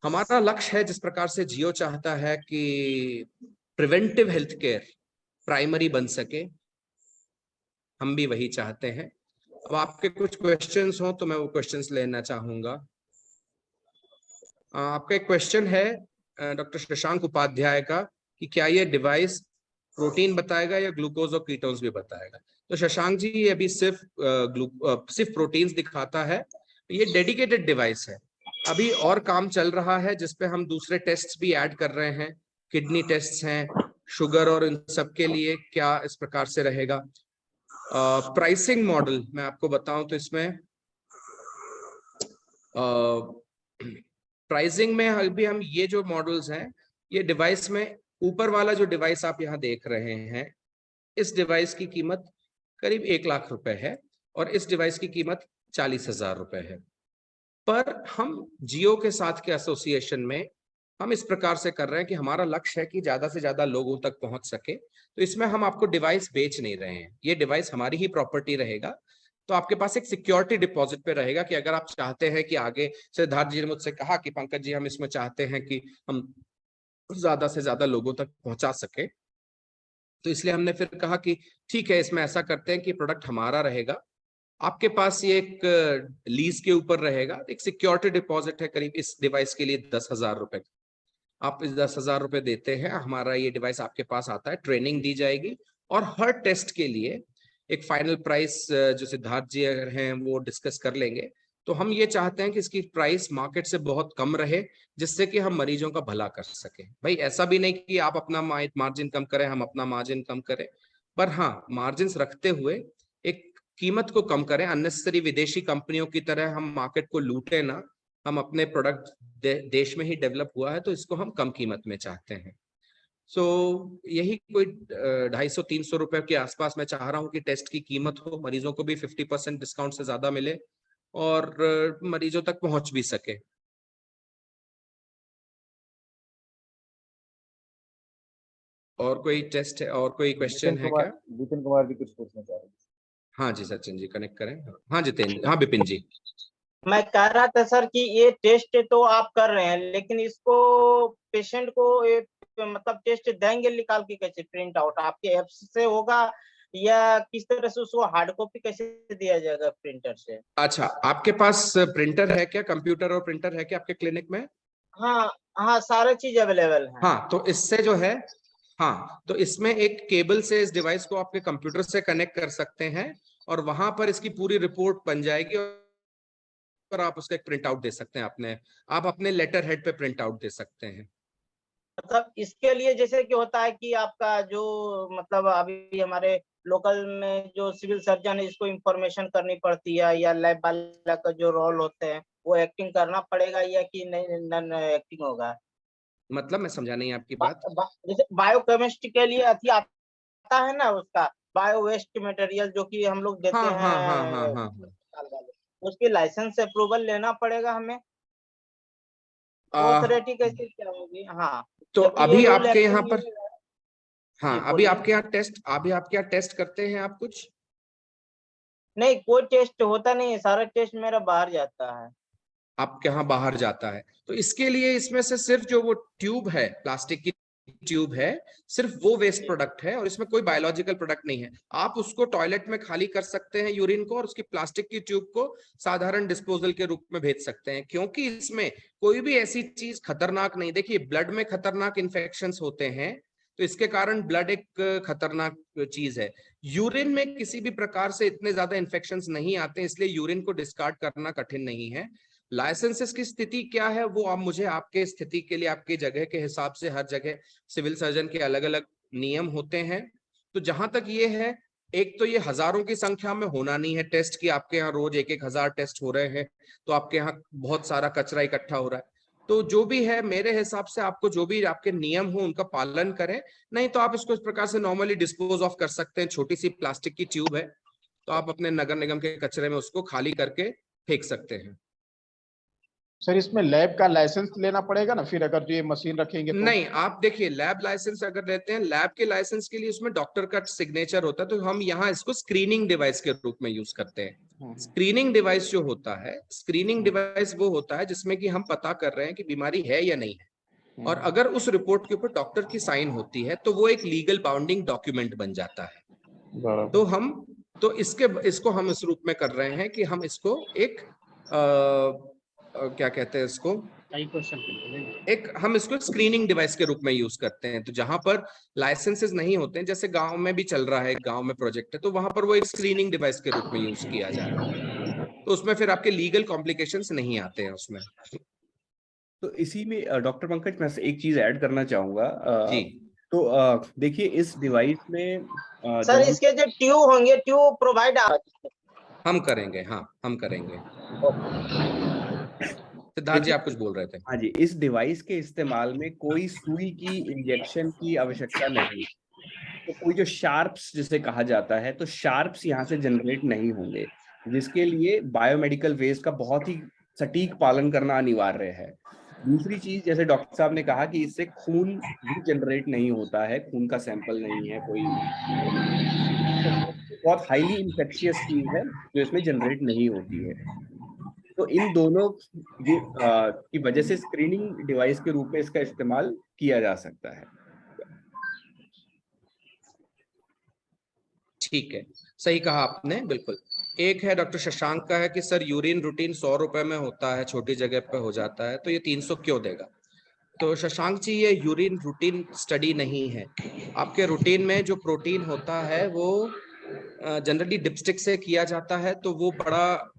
हमारा लक्ष्य है, जिस प्रकार से जियो चाहता है कि प्रिवेंटिव हेल्थ केयर प्राइमरी बन सके, हम भी वही चाहते हैं। अब आपके कुछ क्वेश्चंस हो तो मैं वो क्वेश्चंस लेना चाहूंगा। आपका एक क्वेश्चन है डॉक्टर शशांक उपाध्याय का कि क्या ये डिवाइस प्रोटीन बताएगा या ग्लूकोज और कीटोन्स भी बताएगा। तो शशांक जी, ये अभी सिर्फ प्रोटीन्स दिखाता है। ये डेडिकेटेड डिवाइस है। अभी और काम चल रहा है जिसपे हम दूसरे टेस्ट भी ऐड कर रहे हैं। किडनी टेस्ट हैं, शुगर और इन सब के लिए क्या इस प्रकार से रहेगा। प्राइसिंग मॉडल मैं आपको बताऊं तो इसमें प्राइसिंग में अभी हम ये जो मॉडल्स हैं, ये डिवाइस में ऊपर वाला जो डिवाइस आप यहाँ देख रहे हैं, इस डिवाइस की कीमत करीब 1 लाख रुपए है और इस डिवाइस की कीमत 40,000 रुपए है। पर हम जियो के साथ के एसोसिएशन में हम इस प्रकार से कर रहे हैं कि हमारा लक्ष्य है कि ज्यादा से ज्यादा लोगों तक पहुंच सके। तो इसमें हम आपको डिवाइस बेच नहीं रहे हैं, ये डिवाइस हमारी ही प्रॉपर्टी रहेगा। तो आपके पास एक सिक्योरिटी डिपॉजिट पे रहेगा कि अगर आप चाहते हैं कि आगे, सिद्धार्थ जी ने मुझसे कहा कि पंकज जी हम इसमें चाहते हैं कि हम ज्यादा से ज्यादा लोगों तक पहुंचा सके, तो इसलिए हमने फिर कहा कि ठीक है, इसमें ऐसा करते हैं कि प्रोडक्ट हमारा रहेगा, आपके पास ये एक लीज के ऊपर रहेगा। एक सिक्योरिटी डिपॉजिट है करीब इस डिवाइस के लिए 10,000 रुपए। आप इस 10,000 रुपए देते हैं, हमारा ये डिवाइस आपके पास आता है, ट्रेनिंग दी जाएगी और हर टेस्ट के लिए एक फाइनल प्राइस जो सिद्धार्थ जी अगर हैं वो डिस्कस कर लेंगे। तो हम ये चाहते हैं कि इसकी प्राइस मार्केट से बहुत कम रहे, जिससे कि हम मरीजों का भला कर सकें। भाई ऐसा भी नहीं कि आप अपना मार्जिन कम करें, हम अपना मार्जिन कम करें, पर हाँ मार्जिन रखते हुए एक कीमत को कम करें। अननेसेसरी विदेशी कंपनियों की तरह हम मार्केट को लूटे ना, हम अपने प्रोडक्ट देश में ही डेवलप हुआ है तो इसको हम कम कीमत में चाहते हैं। सो यही कोई 250-300 रुपए के आसपास मैं चाह रहा हूँ कि टेस्ट की कीमत हो, मरीजों को भी 50% डिस्काउंट से ज्यादा मिले और मरीजों तक पहुंच भी सके। और कोई टेस्ट है और कोई क्वेश्चन है क्या? विपिन कुमार भी कुछ पूछना चाह रहे हैं। हाँ जी सचिन जी, कनेक्ट करें। हाँ जितेंद्र, हाँ विपिन जी। मैं कह रहा था सर कि ये टेस्ट तो आप कर रहे हैं, लेकिन इसको पेशेंट को मतलब टेस्ट देंगे निकाल के कैसे? प्रिंट आउट आपके ऐप से होगा या किस तरह से उसको हार्ड कॉपी कैसे दिया जाएगा प्रिंटर से? अच्छा, आपके पास प्रिंटर है क्या? कंप्यूटर और प्रिंटर है क्या आपके क्लिनिक में? हाँ हाँ, सारा चीज अवेलेबल है। हाँ, तो इससे जो है, हाँ तो इसमें एक केबल से इस डिवाइस को आपके कंप्यूटर से कनेक्ट कर सकते हैं और वहां पर इसकी पूरी रिपोर्ट बन जाएगी और आप उसका एक प्रिंट आउट दे सकते हैं। आप अपने लेटर हेड पे प्रिंट आउट दे सकते हैं। मतलब इसके लिए जैसे कि होता है कि आपका जो मतलब अभी हमारे लोकल में जो सिविल सर्जन है, इसको इंफॉर्मेशन करनी पड़ती है, या लैब वाला का जो रोल होते हैं वो एक्टिंग करना पड़ेगा, या कि नहीं नन एक्टिंग होगा? मतलब मैं समझा नहीं आपकी बा, बात। बा, जैसे बायोकेमिस्ट्री के लिए अथी आता है ना, उसका बायो वेस्ट मटेरियल जो कि हम लोग देते हाँ हैं हाँ हाँ हाँ हाँ हाँ। अस्पताल वाले, उसकी लाइसेंस अप्रूवल लेना पड़ेगा हमें। आ, ऑथोरिटी कैसे क्या होगी? हाँ, तो जबकि ये अभी रूल आपके यहाँ एक्टिंग पर, नहीं है। हाँ जी अभी बोलिए। आपके यहाँ टेस्ट करते हैं आप कुछ? नहीं, कोई टेस्ट होता नहीं है, सारा टेस्ट मेरा बाहर जाता है। आपके यहाँ बाहर जाता है? तो इसके लिए इसमें से सिर्फ जो वो ट्यूब है, प्लास्टिक की ट्यूब है, सिर्फ वो वेस्ट प्रोडक्ट है और इसमें कोई बायोलॉजिकल प्रोडक्ट नहीं है। आप उसको टॉयलेट में खाली कर सकते हैं यूरिन को, और उसकी प्लास्टिक की ट्यूब को साधारण डिस्पोजल के रूप में भेज सकते हैं, क्योंकि इसमें कोई भी ऐसी चीज खतरनाक नहीं। देखिए, ब्लड में खतरनाक इन्फेक्शंस होते हैं, तो इसके कारण ब्लड एक खतरनाक चीज है। यूरिन में किसी भी प्रकार से इतने ज्यादा इन्फेक्शंस नहीं आते, इसलिए यूरिन को डिस्कार्ड करना कठिन नहीं है। लाइसेंसेस की स्थिति क्या है वो आप मुझे आपके स्थिति के लिए, आपकी जगह के हिसाब से, हर जगह सिविल सर्जन के अलग अलग नियम होते हैं। तो जहां तक ये है, एक तो ये हजारों की संख्या में होना नहीं है टेस्ट की, आपके यहाँ रोज 1,000 टेस्ट हो रहे हैं, तो आपके यहाँ बहुत सारा कचरा इकट्ठा हो रहा है। तो जो भी है, मेरे हिसाब से आपको जो भी आपके नियम हो उनका पालन करें, नहीं तो आप इसको इस प्रकार से नॉर्मली डिस्पोज ऑफ कर सकते हैं। छोटी सी प्लास्टिक की ट्यूब है, तो आप अपने नगर निगम के कचरे में उसको खाली करके फेंक सकते हैं। सर इसमें लैब का लाइसेंस लेना पड़ेगा ना फिर, अगर जो ये मशीन रखेंगे तो? नहीं, आप देखिए, लैब लाइसेंस अगर लेते हैं, लैब के लाइसेंस के लिए उसमें डॉक्टर का सिग्नेचर होता है, तो हम यहाँ इसको स्क्रीनिंग डिवाइस के रूप में यूज करते हैं। स्क्रीनिंग डिवाइस जो होता है, स्क्रीनिंग डिवाइस वो होता है जिसमें कि हम पता कर रहे हैं कि बीमारी है या नहीं है, और अगर उस रिपोर्ट के ऊपर डॉक्टर की साइन होती है तो वो एक लीगल बाउंडिंग डॉक्यूमेंट बन जाता है। तो इसको हम इस रूप में कर रहे हैं कि हम इसको एक क्या कहते हैं इसको, हम इसको स्क्रीनिंग डिवाइस के रूप में यूज करते हैं। तो जहां पर लाइसेंसेस नहीं होते हैं, जैसे गांव में भी चल रहा है, गांव में प्रोजेक्ट है, तो वहां पर वो एक स्क्रीनिंग डिवाइस के रूप में यूज किया जा रहा है, तो उसमें फिर आपके लीगल कॉम्प्लिकेशंस नहीं आते हैं उसमें। तो इसी में डॉक्टर पंकज, मैं एक चीज ऐड करना चाहूंगा। जी। तो देखिए, इस डिवाइस में सर इसके जो ट्यूब होंगे, ट्यूब प्रोवाइड हम करेंगे, हाँ हम करेंगे। सिद्धार्थ जी आप कुछ बोल रहे थे? हाँ जी, इस डिवाइस के इस्तेमाल में कोई सुई की इंजेक्शन की आवश्यकता नहीं। तो कोई जो शार्प्स जिसे कहा जाता है, तो शार्प्स यहाँ से जनरेट नहीं होंगे, जिसके लिए बायोमेडिकल वेस्ट का बहुत ही सटीक पालन करना अनिवार्य है। दूसरी चीज, जैसे डॉक्टर साहब ने कहा कि इससे खून भी जनरेट नहीं होता है, खून का सैंपल नहीं है कोई, बहुत हाईली इंफेक्शियस चीज है जो इसमें जनरेट नहीं होती है। तो इन दोनों की वजह से स्क्रीनिंग डिवाइस के रूप में इसका इस्तेमाल किया जा सकता है। ठीक है, सही कहा आपने, बिल्कुल। एक है डॉक्टर शशांक का है कि सर यूरिन रूटीन 100 रुपए में होता है, छोटी जगह पे हो जाता है, तो ये 300 क्यों देगा? तो शशांक जी, ये यूरिन रूटीन स्टडी नहीं है। आपके रूटीन में जो प्रोटीन होता है वो जनरली डिपस्टिक से किया जाता है, तो वो बड़ा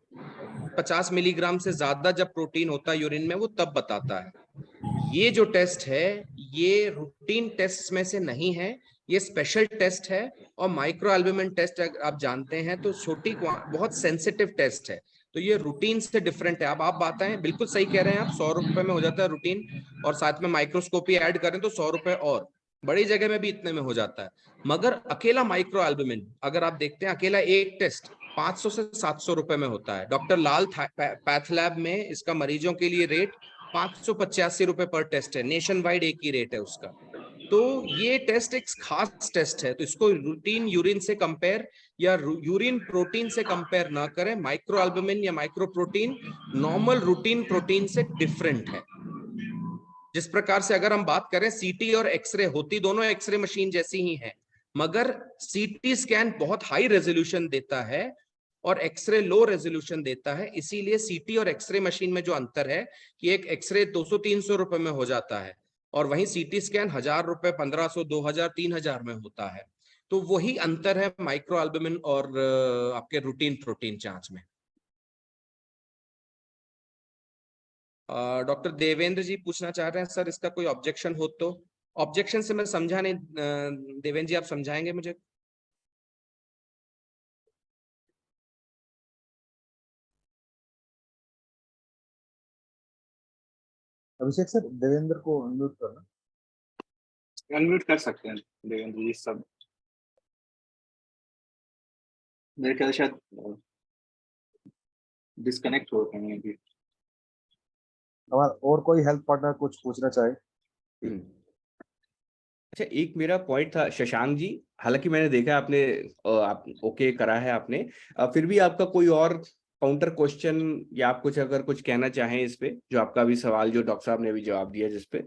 50 मिलीग्राम से ज्यादा जब प्रोटीन होता है यूरिन में, वो तब बताता है। ये जो टेस्ट है ये रूटीन टेस्ट में से नहीं है, ये स्पेशल टेस्ट है। और माइक्रो एल्ब्यूमिन टेस्ट आप जानते हैं, तो छोटी बहुत सेंसिटिव टेस्ट है, तो ये रूटीन से डिफरेंट है। अब आप बात है, बिल्कुल सही कह रहे हैं आप, 100 रुपए में हो जाता है रूटीन, और साथ में माइक्रोस्कोपी ऐड करें तो 100 रुपए, और बड़ी जगह में भी इतने में हो जाता है। मगर अकेला माइक्रो एल्ब्यूमिन अगर आप देखते हैं, अकेला एक टेस्ट 500 से 700 रुपए में होता है। डॉक्टर लाल पैथ लैब में इसका मरीजों के लिए रेट 585 रुपए पर टेस्ट है। नेशन वाइड एक ही रेट है उसका। तो ये टेस्ट एक खास टेस्ट है, तो इसको रूटीन यूरिन से कंपेयर या यूरिन प्रोटीन से कंपेयर ना करें। माइक्रो एल्बुमिन या micro protein normal routine protein से डिफरेंट है। जिस प्रकार से अगर हम बात करें सीटी और एक्सरे, होती दोनों एक्सरे मशीन जैसी ही है, मगर सीटी स्कैन बहुत हाई रेजोल्यूशन देता है और एक्सरे लो रेजोल्यूशन देता है। इसीलिए सीटी और एक्सरे मशीन में जो अंतर है कि एक एक्सरे 200-300 रुपए में हो जाता है और वहीं सीटी स्कैन 1000 रुपए, 1500, 2000, 3000 में होता है। तो वही अंतर है माइक्रो एल्बुमिन और आपके रूटीन प्रोटीन जांच में। डॉक्टर देवेंद्र जी पूछना चाह रहे हैं सर, इसका कोई ऑब्जेक्शन हो तो? ऑब्जेक्शन से मैं समझा नहीं, देवेंद्र जी आप समझाएंगे मुझे? अभिषेक सर, देवेंद्र को अनम्यूट करना। अनम्यूट कर सकते हैं देवेंद्र जी सब। मेरे ख्याल शायद डिस्कनेक्ट हो गए हैं अभी। हमारा और कोई हेल्थ पार्टनर कुछ पूछना चाहे? अच्छा, एक मेरा पॉइंट था शशांक जी, हालांकि मैंने देखा आपने आप ओके करा है आपने, फिर भी आपका कोई और काउंटर क्वेश्चन या आप कुछ अगर कुछ कहना चाहें इस पे, जो आपका भी सवाल जो डॉक्टर साहब ने अभी जवाब दिया जिस पे।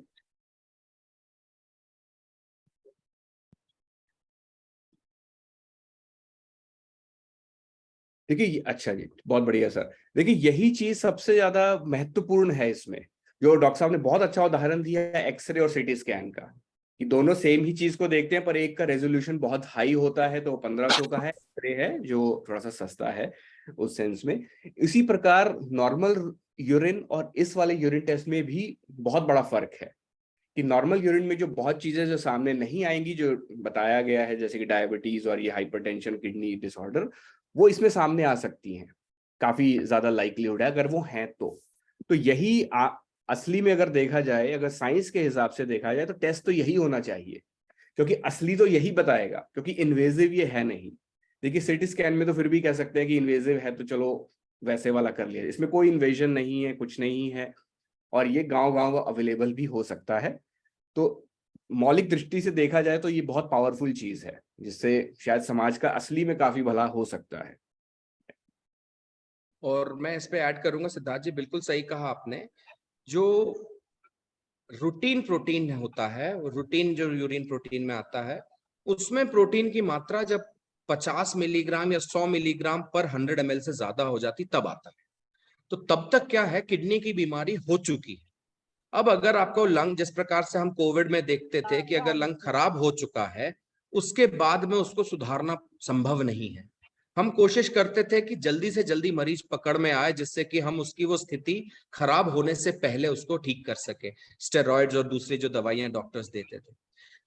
देखिए, अच्छा जी, बहुत बढ़िया सर। देखिए, यही चीज सबसे ज्यादा महत्वपूर्ण है इसमें, जो डॉक्टर साहब ने बहुत अच्छा उदाहरण दिया है एक्सरे और सीटी स्कैन का, कि दोनों सेम ही चीज को देखते हैं, पर एक का रेजोल्यूशन बहुत हाई होता है तो 1500 का है, एक्सरे है जो थोड़ा सा सस्ता है उस सेंस में। इसी प्रकार नॉर्मल यूरिन और इस वाले यूरिन टेस्ट में भी बहुत बड़ा फर्क है, कि नॉर्मल यूरिन में जो बहुत चीजें जो सामने नहीं आएंगी, जो बताया गया है जैसे कि डायबिटीज और ये हाइपरटेंशन, किडनी डिसऑर्डर, वो इसमें सामने आ सकती हैं, काफी ज्यादा लाइकलीहुड है अगर वो हैं तो यही असली में अगर देखा जाए, अगर साइंस के हिसाब से देखा जाए तो टेस्ट तो यही होना चाहिए, क्योंकि असली तो यही बताएगा, क्योंकि इन्वेजिव ये है नहीं। देखिए, सिटी स्कैन में तो फिर भी कह सकते हैं कि इन्वेजिव है तो चलो वैसे वाला कर लिया, इसमें कोई इन्वेजन नहीं है, कुछ नहीं है, और ये गांव गांव अवेलेबल भी हो सकता है। तो मौलिक दृष्टि से देखा जाए तो ये बहुत पावरफुल चीज है, जिससे शायद समाज का असली में काफी भला हो सकता है। और मैं इस पे ऐड करूंगा, सिद्धार्थ जी बिल्कुल सही कहा आपने। जो रूटीन प्रोटीन होता है, रूटीन जो यूरिन प्रोटीन में आता है, उसमें प्रोटीन की मात्रा जब 50 मिलीग्राम या 100 मिलीग्राम पर 100 ml से ज्यादा हो जाती तब आता है। तो तब तक क्या है, किडनी की बीमारी हो चुकी है। अब अगर आपको लंग, जिस प्रकार से हम कोविड में देखते थे कि अगर लंग खराब हो चुका है उसके बाद में उसको सुधारना संभव नहीं है। हम कोशिश करते थे कि जल्दी से जल्दी मरीज पकड़ में आए, जिससे कि हम उसकी वो स्थिति खराब होने से पहले उसको ठीक कर सके, स्टेरॉइड्स और दूसरी जो दवाइयां डॉक्टर्स देते थे।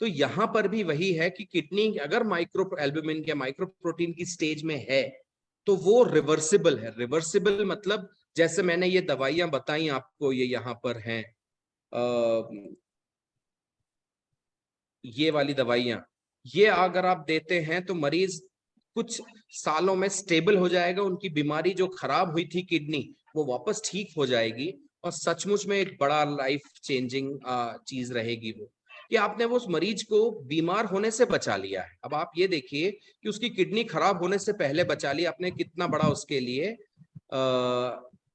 तो यहाँ पर भी वही है कि किडनी अगर माइक्रो एल्बुमिन या माइक्रो प्रोटीन की स्टेज में है तो वो रिवर्सिबल है। रिवर्सिबल मतलब जैसे मैंने ये दवाइयां बताई आपको, ये यहाँ पर हैं, ये वाली दवाइयां, ये अगर आप देते हैं तो मरीज कुछ सालों में स्टेबल हो जाएगा, उनकी बीमारी जो खराब हुई थी किडनी वो वापस ठीक हो जाएगी और सचमुच में एक बड़ा लाइफ चेंजिंग चीज रहेगी वो, कि आपने वो उस मरीज को बीमार होने से बचा लिया है। अब आप ये देखिए कि उसकी किडनी खराब होने से पहले बचा लिया आपने, कितना बड़ा उसके लिए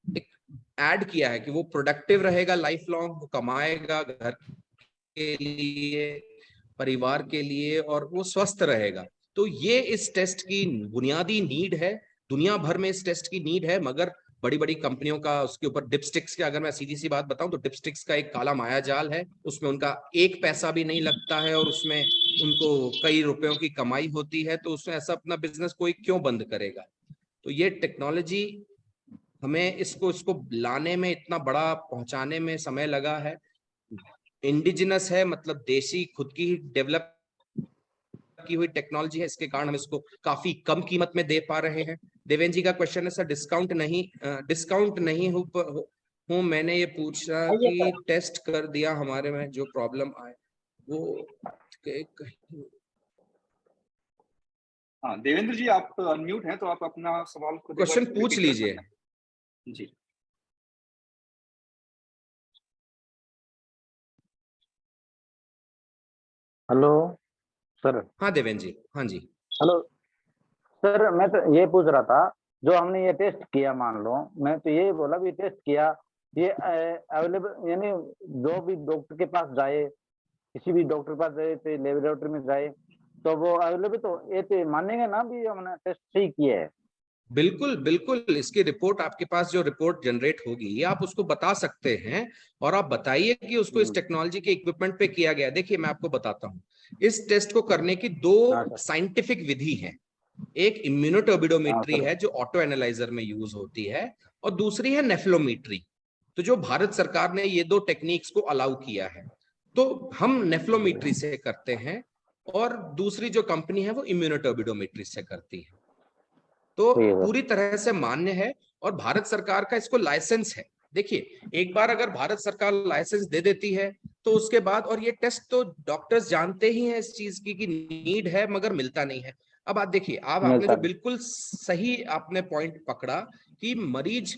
एक ऐड किया है कि वो प्रोडक्टिव रहेगा लाइफ लॉन्ग, वो कमाएगा घर के लिए, परिवार के लिए, और वो स्वस्थ रहेगा। तो ये इस टेस्ट की बुनियादी नीड है, दुनिया भर में इस टेस्ट की नीड है, मगर बड़ी बड़ी कंपनियों का उसके ऊपर, डिपस्टिक्स के अगर मैं सीधी सी बात बताऊं तो डिपस्टिक्स का एक काला माया जाल है, उसमें उनका एक पैसा भी नहीं लगता है और उसमें उनको कई रुपयों की कमाई होती है। तो उसमें ऐसा अपना बिजनेस कोई क्यों बंद करेगा? तो ये टेक्नोलॉजी हमें इसको लाने में, इतना बड़ा पहुंचाने में समय लगा है। इंडिजिनस है, मतलब देसी खुद की डेवलप की हुई टेक्नोलॉजी है, इसके कारण हम इसको काफी कम कीमत में दे पा रहे हैं। देवेंद्र जी का क्वेश्चन है सर, डिस्काउंट नहीं हूँ मैंने ये पूछा कि टेस्ट कर दिया हमारे में जो प्रॉब्लम आए वो हाँ देवेंद्र जी, आप अनम्यूट हैं तो आप अपना सवाल को क्वेश्चन पूछ लीजिए। जी। Hello sir. हाँ देवेंद्र जी, हाँ जी। हेलो सर, मैं तो ये पूछ रहा था, जो हमने ये टेस्ट किया, मान लो मैं तो ये बोला भी टेस्ट किया, ये अवेलेबल, यानी जो भी डॉक्टर के पास जाए, किसी भी डॉक्टर के पास जाए, तो लेबोरेटरी में जाए, तो वो अवेलेबल, तो ये तो मानेंगे ना भी हमने टेस्ट सही किया है? बिल्कुल बिल्कुल, इसकी रिपोर्ट आपके पास जो रिपोर्ट जनरेट होगी आप उसको बता सकते हैं, और आप बताइए कि उसको इस टेक्नोलॉजी के इक्विपमेंट पे किया गया। देखिए मैं आपको बताता हूँ, इस टेस्ट को करने की दो हाँ सर। साइंटिफिक विधि है। एक इम्यूनोटर्बिडोमेट्री हाँ सर। है जो ऑटो एनालाइजर में यूज होती है, और दूसरी है नेफ्लोमेट्री। तो जो भारत सरकार ने ये दो टेक्निक्स को अलाउ किया है, तो हम नेफ्लोमेट्री से करते हैं, और दूसरी जो कंपनी है वो इम्यूनोटर्बिडोमेट्री से करती है। तो ठीक है सर। पूरी तरह से मान्य है, और भारत सरकार का इसको लाइसेंस है। देखिए एक बार अगर भारत सरकार लाइसेंस दे देती है तो उसके बाद, और ये टेस्ट तो डॉक्टर्स जानते ही हैं इस चीज की कि नीड है मगर मिलता नहीं है। अब आप देखिए, आप आपने मिलता जो बिल्कुल सही आपने पॉइंट पकड़ा कि मरीज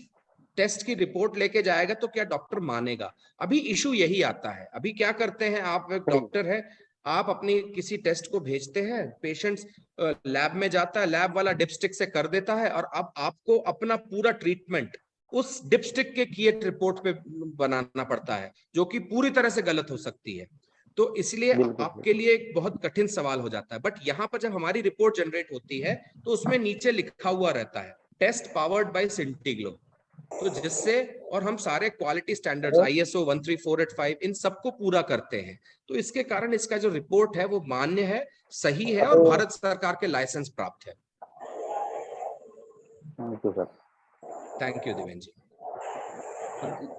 टेस्ट की रिपोर्ट लेके जाएगा तो क्या डॉक्टर मानेगा। अभी इशू यही आता है। अभी क्या करते हैं, आप एक नहीं। डॉक्टर है, आप अपनी किसी टेस्ट को भेजते हैं, पेशेंट लैब में जाता है, लैब वाला डिपस्टिक से कर देता है, और अब आपको अपना पूरा ट्रीटमेंट उस डिपस्टिक के किए रिपोर्ट पे बनाना पड़ता है, जो कि पूरी तरह से गलत हो सकती है। तो इसलिए बिल्कुल आपके लिए एक बहुत कठिन सवाल हो जाता है। बट यहाँ पर जब हमारी रिपोर्ट जनरेट होती है तो उसमें नीचे लिखा हुआ रहता है टेस्ट पावर्ड बाय सिंटीग्लो। तो जिससे, और हम सारे क्वालिटी स्टैंडर्ड्स ISO 13485 इन सबको पूरा करते हैं, तो इसके कारण इसका जो रिपोर्ट है वो मान्य है, सही है, और भारत सरकार के लाइसेंस प्राप्त है। Thank you sir. Thank you Devendra ji.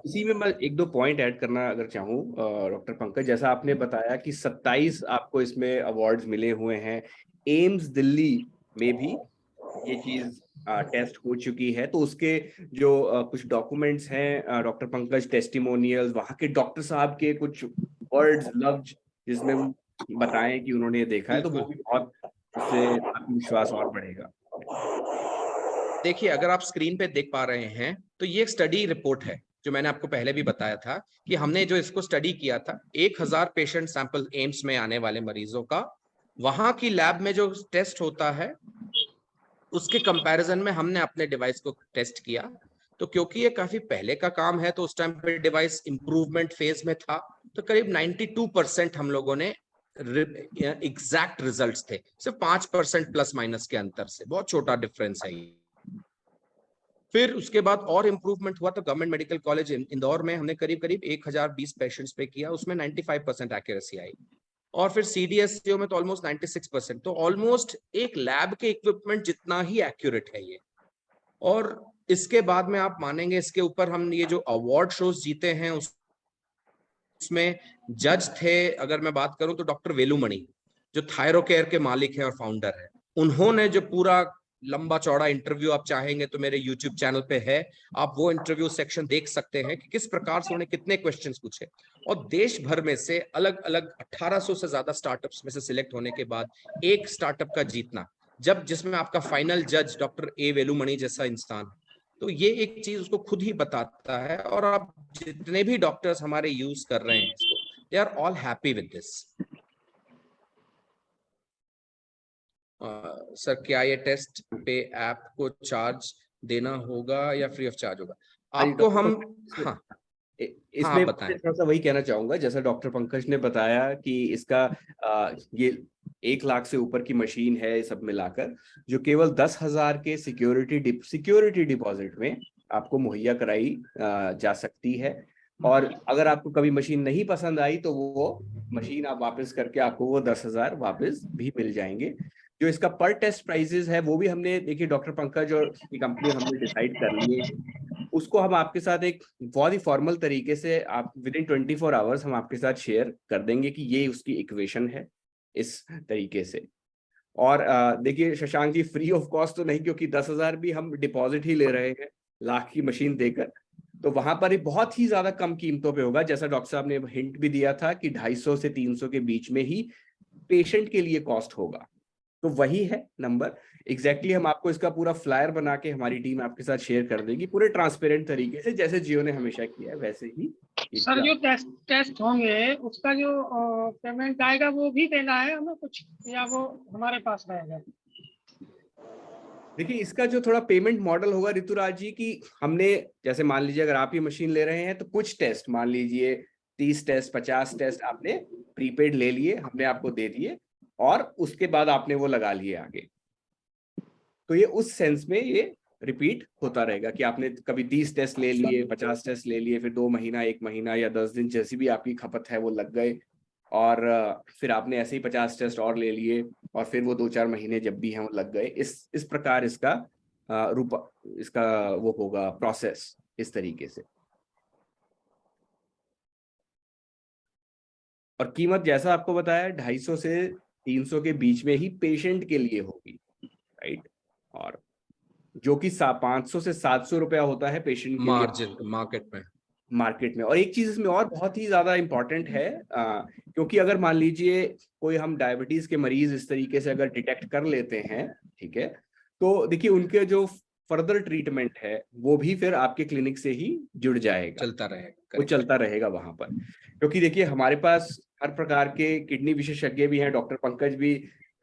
इसी में मैं एक दो पॉइंट ऐड करना अगर चाहूँ, डॉक्टर पंकज, जैसा आपने बताया कि 27 आपको इसमें अवार्ड्स मिले हुए हैं, एम्स दिल्ली में भी ये चीज टेस्ट हो चुकी है, तो उसके जो कुछ डॉक्यूमेंट्स हैं डॉक्टर पंकज, टेस्टिमोनियल्स, वहाँ के डॉक्टर साहब के कुछ वर्ड्स लफ्ज जिसमें वो बताएं कि उन्होंने ये देखा है, तो वो भी बहुत, उससे आत्मविश्वास और बढ़ेगा। देखिए अगर आप स्क्रीन पे देख पा रहे हैं तो ये एक स्टडी रिपोर्ट है, जो मैंने आपको पहले भी बताया था कि हमने जो इसको स्टडी किया था, 1000 पेशेंट सैंपल एम्स में आने वाले मरीजों का, वहां की लैब में जो टेस्ट होता है उसके कंपैरिजन में हमने अपने डिवाइस को टेस्ट किया। तो क्योंकि ये काफी पहले का काम है, तो उस टाइम पे डिवाइस इंप्रूवमेंट फेज में था, तो करीब 92% हम लोगों ने एग्जैक्ट रिजल्ट्स थे, सिर्फ 5% प्लस माइनस के अंतर से, बहुत छोटा डिफरेंस है। फिर उसके बाद और इंप्रूवमेंट हुआ, तो गवर्नमेंट मेडिकल कॉलेज इंदौर में हमने करीब करीब 1020 पेशेंट्स पे किया, उसमें 95% एक्यूरेसी आई। और फिर CDSCO में तो ऑलमोस्ट 96%, तो ऑलमोस्ट एक लैब के इक्विपमेंट जितना ही एक्यूरेट है ये। और इसके बाद में आप मानेंगे, इसके ऊपर हम ये जो अवार्ड शोज जीते हैं उसमें जज थे, अगर मैं बात करूं तो डॉक्टर वेलुमणि, जो थायरोकेयर के मालिक हैं और फाउंडर है, उन्होंने जो पूरा लंबा चौड़ा इंटरव्यू, आप चाहेंगे तो मेरे YouTube चैनल पे है, आप वो इंटरव्यू सेक्शन देख सकते हैं कि किस प्रकार से उन्होंने कितने क्वेश्चंस पूछे। और देश भर में से अलग अलग 1800 से ज्यादा स्टार्टअप्स में से सिलेक्ट होने के बाद एक स्टार्टअप का जीतना, जब जिसमें आपका फाइनल जज डॉक्टर A वेलुमणि जैसा इंसान, तो ये एक चीज उसको खुद ही बताता है। और आप जितने भी डॉक्टर्स हमारे यूज कर रहे हैं इसको, they are all happy with this. Sir क्या ये टेस्ट पे ऐप को चार्ज देना होगा या फ्री ऑफ चार्ज होगा? आपको हम, हाँ इसमें बताएं। थोड़ा सा वही कहना चाहूंगा, जैसा डॉक्टर पंकज ने बताया कि इसका ये 1 लाख से ऊपर की मशीन है, सब मिलाकर, जो केवल 10,000 के सिक्योरिटी डिपॉजिट में आपको मुहैया कराई जा सकती है। और अगर आपको कभी मशीन नहीं पसंद आई तो वो मशीन आप वापस करके आपको वो 10,000 वापस भी मिल जाएंगे। जो इसका पर टेस्ट प्राइसेस है वो भी हमने, देखिए डॉक्टर पंकज और की कंपनी हमने डिसाइड कर लिए, उसको हम आपके साथ एक बहुत ही फॉर्मल तरीके से आप विदिन 24 आवर्स हम आपके साथ शेयर कर देंगे कि ये उसकी इक्वेशन है इस तरीके से। और देखिए Shashank ji, free of cost तो नहीं, क्योंकि 10,000 भी हम डिपॉजिट ही ले रहे हैं लाख की मशीन देकर, तो वहां पर बहुत ही ज्यादा कम कीमतों पे होगा। जैसा डॉक्टर साहब ने हिंट भी दिया था कि 250 से 300 के बीच में ही पेशेंट के लिए कॉस्ट होगा। तो वही है नंबर एग्जैक्टली। हम आपको इसका पूरा फ्लायर बना के हमारी टीम आपके साथ शेयर कर देगी पूरे ट्रांसपेरेंट तरीके से, जैसे जियो ने हमेशा किया है वैसे ही। सर जो टेस्ट होंगे उसका जो पेमेंट आएगा वो भी देना है हमें कुछ, या वो हमारे पास रहेगा? देखिए इसका जो थोड़ा पेमेंट मॉडल होगा ऋतुराज जी की, हमने जैसे मान लीजिए अगर आप ये मशीन ले रहे हैं तो कुछ टेस्ट मान लीजिए 30 टेस्ट 50 टेस्ट आपने प्रीपेड ले लिए, हमने आपको दे दिए और उसके बाद आपने वो लगा लिए आगे। तो ये उस सेंस में ये रिपीट होता रहेगा कि आपने कभी 30 टेस्ट ले लिए, 50 टेस्ट ले लिए, फिर 2 महीना 1 महीना या 10 दिन जैसी भी आपकी खपत है वो लग गए, और फिर आपने ऐसे ही 50 टेस्ट और ले लिए और फिर वो 2-4 महीने जब भी हैं वो लग गए। इस प्रकार इसका इसका वो होगा प्रोसेस इस तरीके से। और कीमत जैसा आपको बताया 250 से 300 के बीच में ही पेशेंट के लिए होगी, राइट। और जो कि 500 से 700 रुपया होता है पेशेंट के मार्जिन लिए मार्केट में। और एक चीज इसमें और बहुत ही ज्यादा इंपॉर्टेंट है, क्योंकि अगर मान लीजिए कोई हम डायबिटीज के मरीज इस तरीके से अगर डिटेक्ट कर लेते हैं, ठीक है, तो देखिए उनके जो फर्दर ट्रीटमेंट है वो भी फिर आपके क्लिनिक से ही जुड़ जाएगा, वो चलता रहेगा वहां पर। क्योंकि देखिए हमारे पास हर प्रकार के किडनी विशेषज्ञ भी हैं, डॉक्टर पंकज भी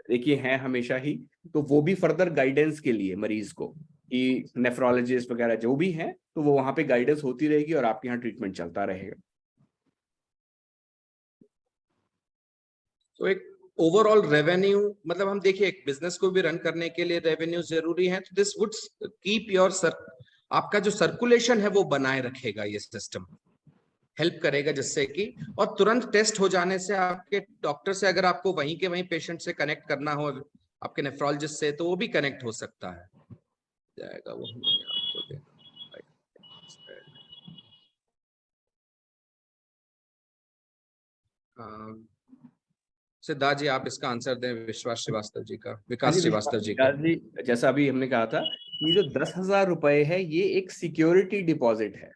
देखिए हैं हमेशा ही, तो वो भी फर्दर गाइडेंस के लिए मरीज को, कि नेफ्रोलॉजिस्ट वगैरह जो भी हैं, तो वो वहां पे गाइडेंस होती रहेगी और आपके यहाँ ट्रीटमेंट चलता रहेगा। तो एक ओवरऑल रेवेन्यू, मतलब हम देखिए एक बिजनेस को भी रन करने के लिए रेवेन्यू जरूरी है, तो दिस वुड कीप योर आपका जो सर्कुलेशन है वो बनाए रखेगा, ये सिस्टम हेल्प करेगा जिससे कि, और तुरंत टेस्ट हो जाने से आपके डॉक्टर से अगर आपको वहीं के वहीं पेशेंट से कनेक्ट करना हो, आपके नेफ्रोलॉजिस्ट से, तो वो भी कनेक्ट हो सकता है जाएगा वो आपको देना। सिद्धार्थ जी आप इसका आंसर दें विकास श्रीवास्तव जी का। जी जैसा अभी हमने कहा था, ये जो 10,000 रुपए है ये एक सिक्योरिटी डिपॉजिट है,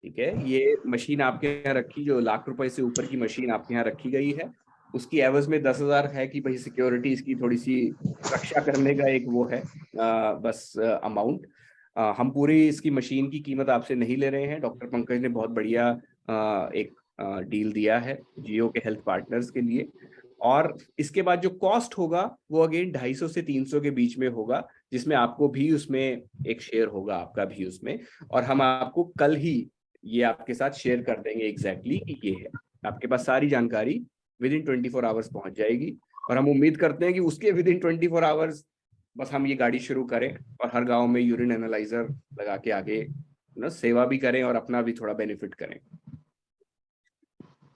ठीक है। ये मशीन आपके यहाँ रखी, जो ₹1,00,000 से ऊपर की मशीन आपके यहाँ रखी गई है, उसकी एवज में 10,000 है कि भाई सिक्योरिटी इसकी थोड़ी सी रक्षा करने का एक वो है बस अमाउंट। हम पूरी इसकी मशीन की कीमत आपसे नहीं ले रहे हैं, डॉक्टर पंकज ने बहुत बढ़िया एक डील दिया है जियो के हेल्थ पार्टनर्स के लिए। और इसके बाद जो कॉस्ट होगा वो अगेन 250 से 300 के बीच में होगा, जिसमें आपको भी उसमें एक शेयर होगा, आपका भी उसमें। और हम आपको कल ही ये आपके साथ शेयर कर देंगे एग्जैक्टली कि ये है, आपके पास सारी जानकारी विद इन 24 आवर्स पहुंच जाएगी। और हम उम्मीद करते हैं कि उसके विद इन 24 आवर्स बस हम ये गाड़ी शुरू करें और हर गांव में यूरिन एनालाइजर लगा के आगे ना सेवा भी करें और अपना भी थोड़ा बेनिफिट करें।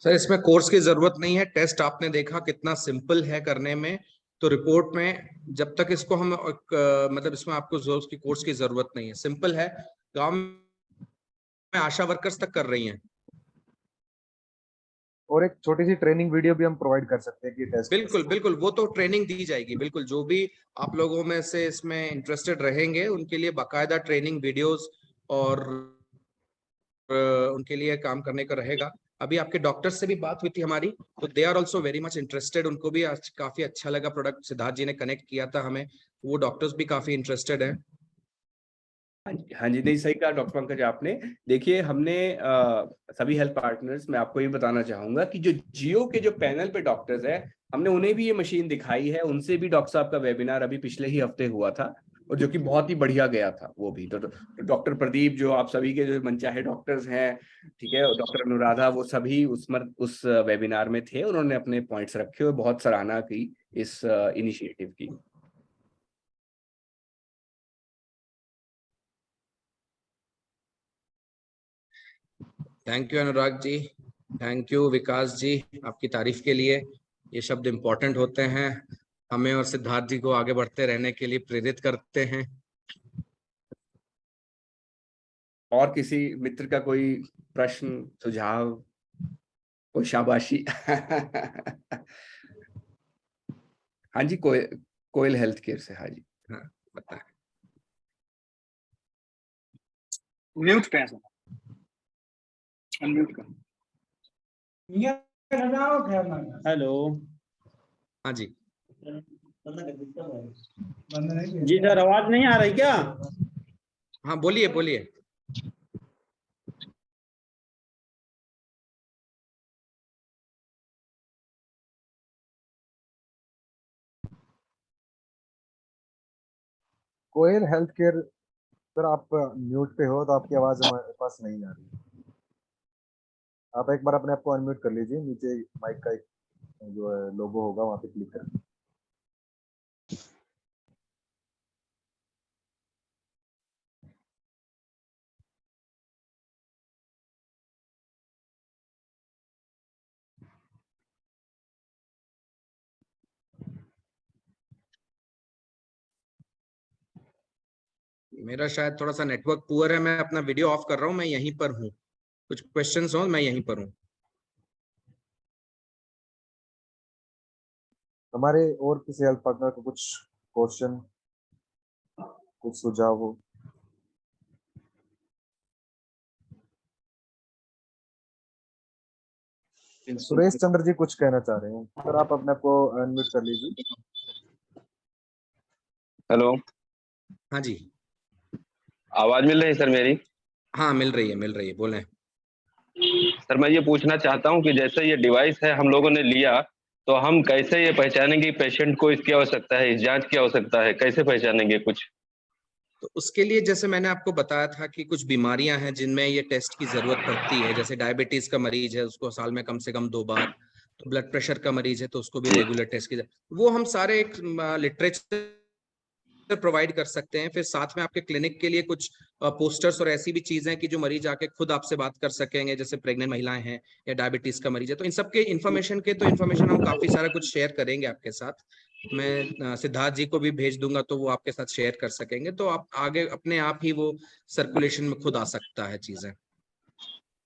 सर इसमें कोर्स की जरूरत नहीं है, टेस्ट आपने देखा कितना सिंपल है करने में, तो रिपोर्ट में जब तक इसको हम मतलब इसमें आपको उसकी कोर्स की जरूरत नहीं है, सिंपल है। गांव में आशा वर्कर्स तक कर रही हैं। और एक छोटी सी ट्रेनिंग वीडियो भी हम प्रोवाइड कर सकते हैं कि टेस्ट। बिल्कुल वो तो ट्रेनिंग दी जाएगी, बिल्कुल जो भी आप लोगों में से इसमें इंटरेस्टेड रहेंगे उनके लिए बाकायदा ट्रेनिंग वीडियोस और उनके लिए काम करने का रहेगा। अभी आपके डॉक्टर से भी बात हुई थी हमारी, तो they are also very much interested, उनको भी आज काफी अच्छा लगा प्रोडक्ट, सिद्धार्थ जी ने कनेक्ट किया था हमें, वो डॉक्टर्स भी काफी इंटरेस्टेड हैं। हाँ जी नहीं सही कहा डॉक्टर पंकज आपने। देखिए हमने सभी हेल्थ पार्टनर्स, मैं आपको ये बताना चाहूंगा कि जो जियो के जो पैनल पे डॉक्टर्स है, हमने उन्हें भी ये मशीन दिखाई है, उनसे भी डॉक्टर साहब का वेबिनार अभी पिछले ही हफ्ते हुआ था और जो कि बहुत ही बढ़िया गया था वो भी। तो डॉक्टर प्रदीप जो आप सभी के जो मनचाहे डॉक्टर्स हैं, ठीक है, डॉक्टर अनुराधा, वो सभी उस वेबिनार में थे, उन्होंने अपने पॉइंट्स रखे और बहुत सराहना की इस इनिशिएटिव की। Thank you Anurag ji, thank you Vikas ji, आपकी तारीफ के लिए। ये शब्द इम्पोर्टेंट होते हैं, हमें और सिद्धार्थ जी को आगे बढ़ते रहने के लिए प्रेरित करते हैं। और किसी मित्र का कोई प्रश्न, सुझाव, कोई शाबाशी? हाँ जी, कोयल हेल्थ केयर से। हाँ जी, हाँ बताएं। म्यूट पे है, अनम्यूट कर। हेलो, हाँ जी जी सर, आवाज नहीं आ रही क्या? हाँ बोलिए बोलिए। कोयल हेल्थ केयर सर, आप म्यूट पे हो तो आपकी आवाज हमारे पास नहीं आ रही। आप एक बार अपने आप को अनम्यूट कर लीजिए, नीचे माइक का एक जो है लोगो होगा वहां पे क्लिक करें। मेरा शायद थोड़ा सा नेटवर्क पुअर है, मैं अपना वीडियो ऑफ कर रहा हूँ, मैं यहीं पर हूँ। कुछ क्वेश्चंस हो, मैं यहीं पर हूँ। हमारे और किसी हेल्थ पार्टनर को कुछ क्वेश्चन, कुछ सुझाव हो? सुरेश चंद्र जी कुछ कहना चाह रहे हैं सर, आप अपने आप को अनम्यूट कर लीजिए। हेलो, हाँ जी, आवाज मिल रही है सर मेरी? हाँ मिल रही है, बोलें। सर मैं ये पूछना चाहता हूँ कि जैसे ये डिवाइस है हम लोगों ने लिया, तो हम कैसे ये पहचानेंगे पेशेंट को इसकी आवश्यकता है, इस जांच की आवश्यकता है, कैसे पहचानेंगे कुछ? तो उसके लिए जैसे मैंने आपको बताया था कि कुछ बीमारियां हैं जिनमें ये टेस्ट की जरूरत पड़ती है। जैसे डायबिटीज का मरीज है, उसको साल में कम से कम 2 बार। तो ब्लड प्रेशर का मरीज है तो उसको भी रेगुलर टेस्ट की वो हम सारे एक लिटरेचर प्रोवाइड कर सकते हैं। फिर साथ में आपके क्लिनिक के लिए कुछ पोस्टर्स और ऐसी भी चीजें कि जो मरीज आके खुद आपसे बात कर सकेंगे, जैसे प्रेग्नेंट महिलाएं हैं या डायबिटीज का मरीज है। तो इन सब के इन्फॉर्मेशन हम काफी सारा कुछ शेयर करेंगे आपके साथ। मैं सिद्धार्थ जी को भी भेज दूंगा तो वो आपके साथ शेयर कर सकेंगे, तो आप आगे अपने आप ही वो सर्कुलेशन में खुद आ सकता है चीजें।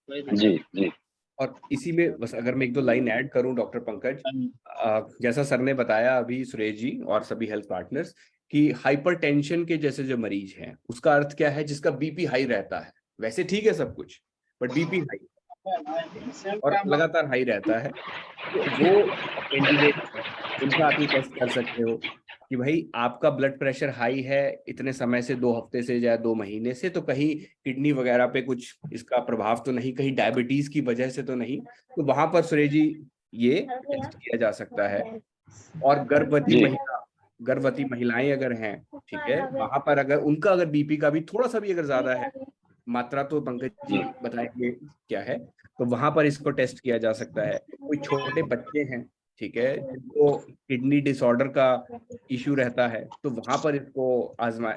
जी जी। और इसी में बस अगर मैं 1-2 लाइन ऐड करूं डॉक्टर पंकज, जैसा सर ने बताया अभी, सुरेश जी और सभी हेल्थ पार्टनर्स, कि हाइपरटेंशन के जैसे जो मरीज हैं उसका अर्थ क्या है? जिसका बीपी हाई रहता है। वैसे ठीक है सब कुछ, बट बीपी हाई और लगातार हाई रहता है, तो वो कैंडिडेट है, उनका आप ये टेस्ट कर सकते हो कि भाई आपका ब्लड प्रेशर हाई है इतने समय से, 2 हफ्ते से या 2 महीने से, तो कहीं किडनी वगैरह पे कुछ इसका प्रभाव तो नहीं, कहीं डायबिटीज की वजह से तो नहीं। तो वहां पर सुरेश जी ये टेस्ट किया जा सकता है। और गर्भवती महिलाएं अगर हैं, ठीक है, वहां पर अगर उनका अगर बीपी का भी थोड़ा सा भी अगर ज्यादा है, मात्रा तो पंकज जी बताएंगे क्या है, तो वहां पर इसको टेस्ट किया जा सकता है। कोई छोटे बच्चे हैं, ठीक है, जिनको किडनी डिसऑर्डर का इश्यू रहता है, तो वहां पर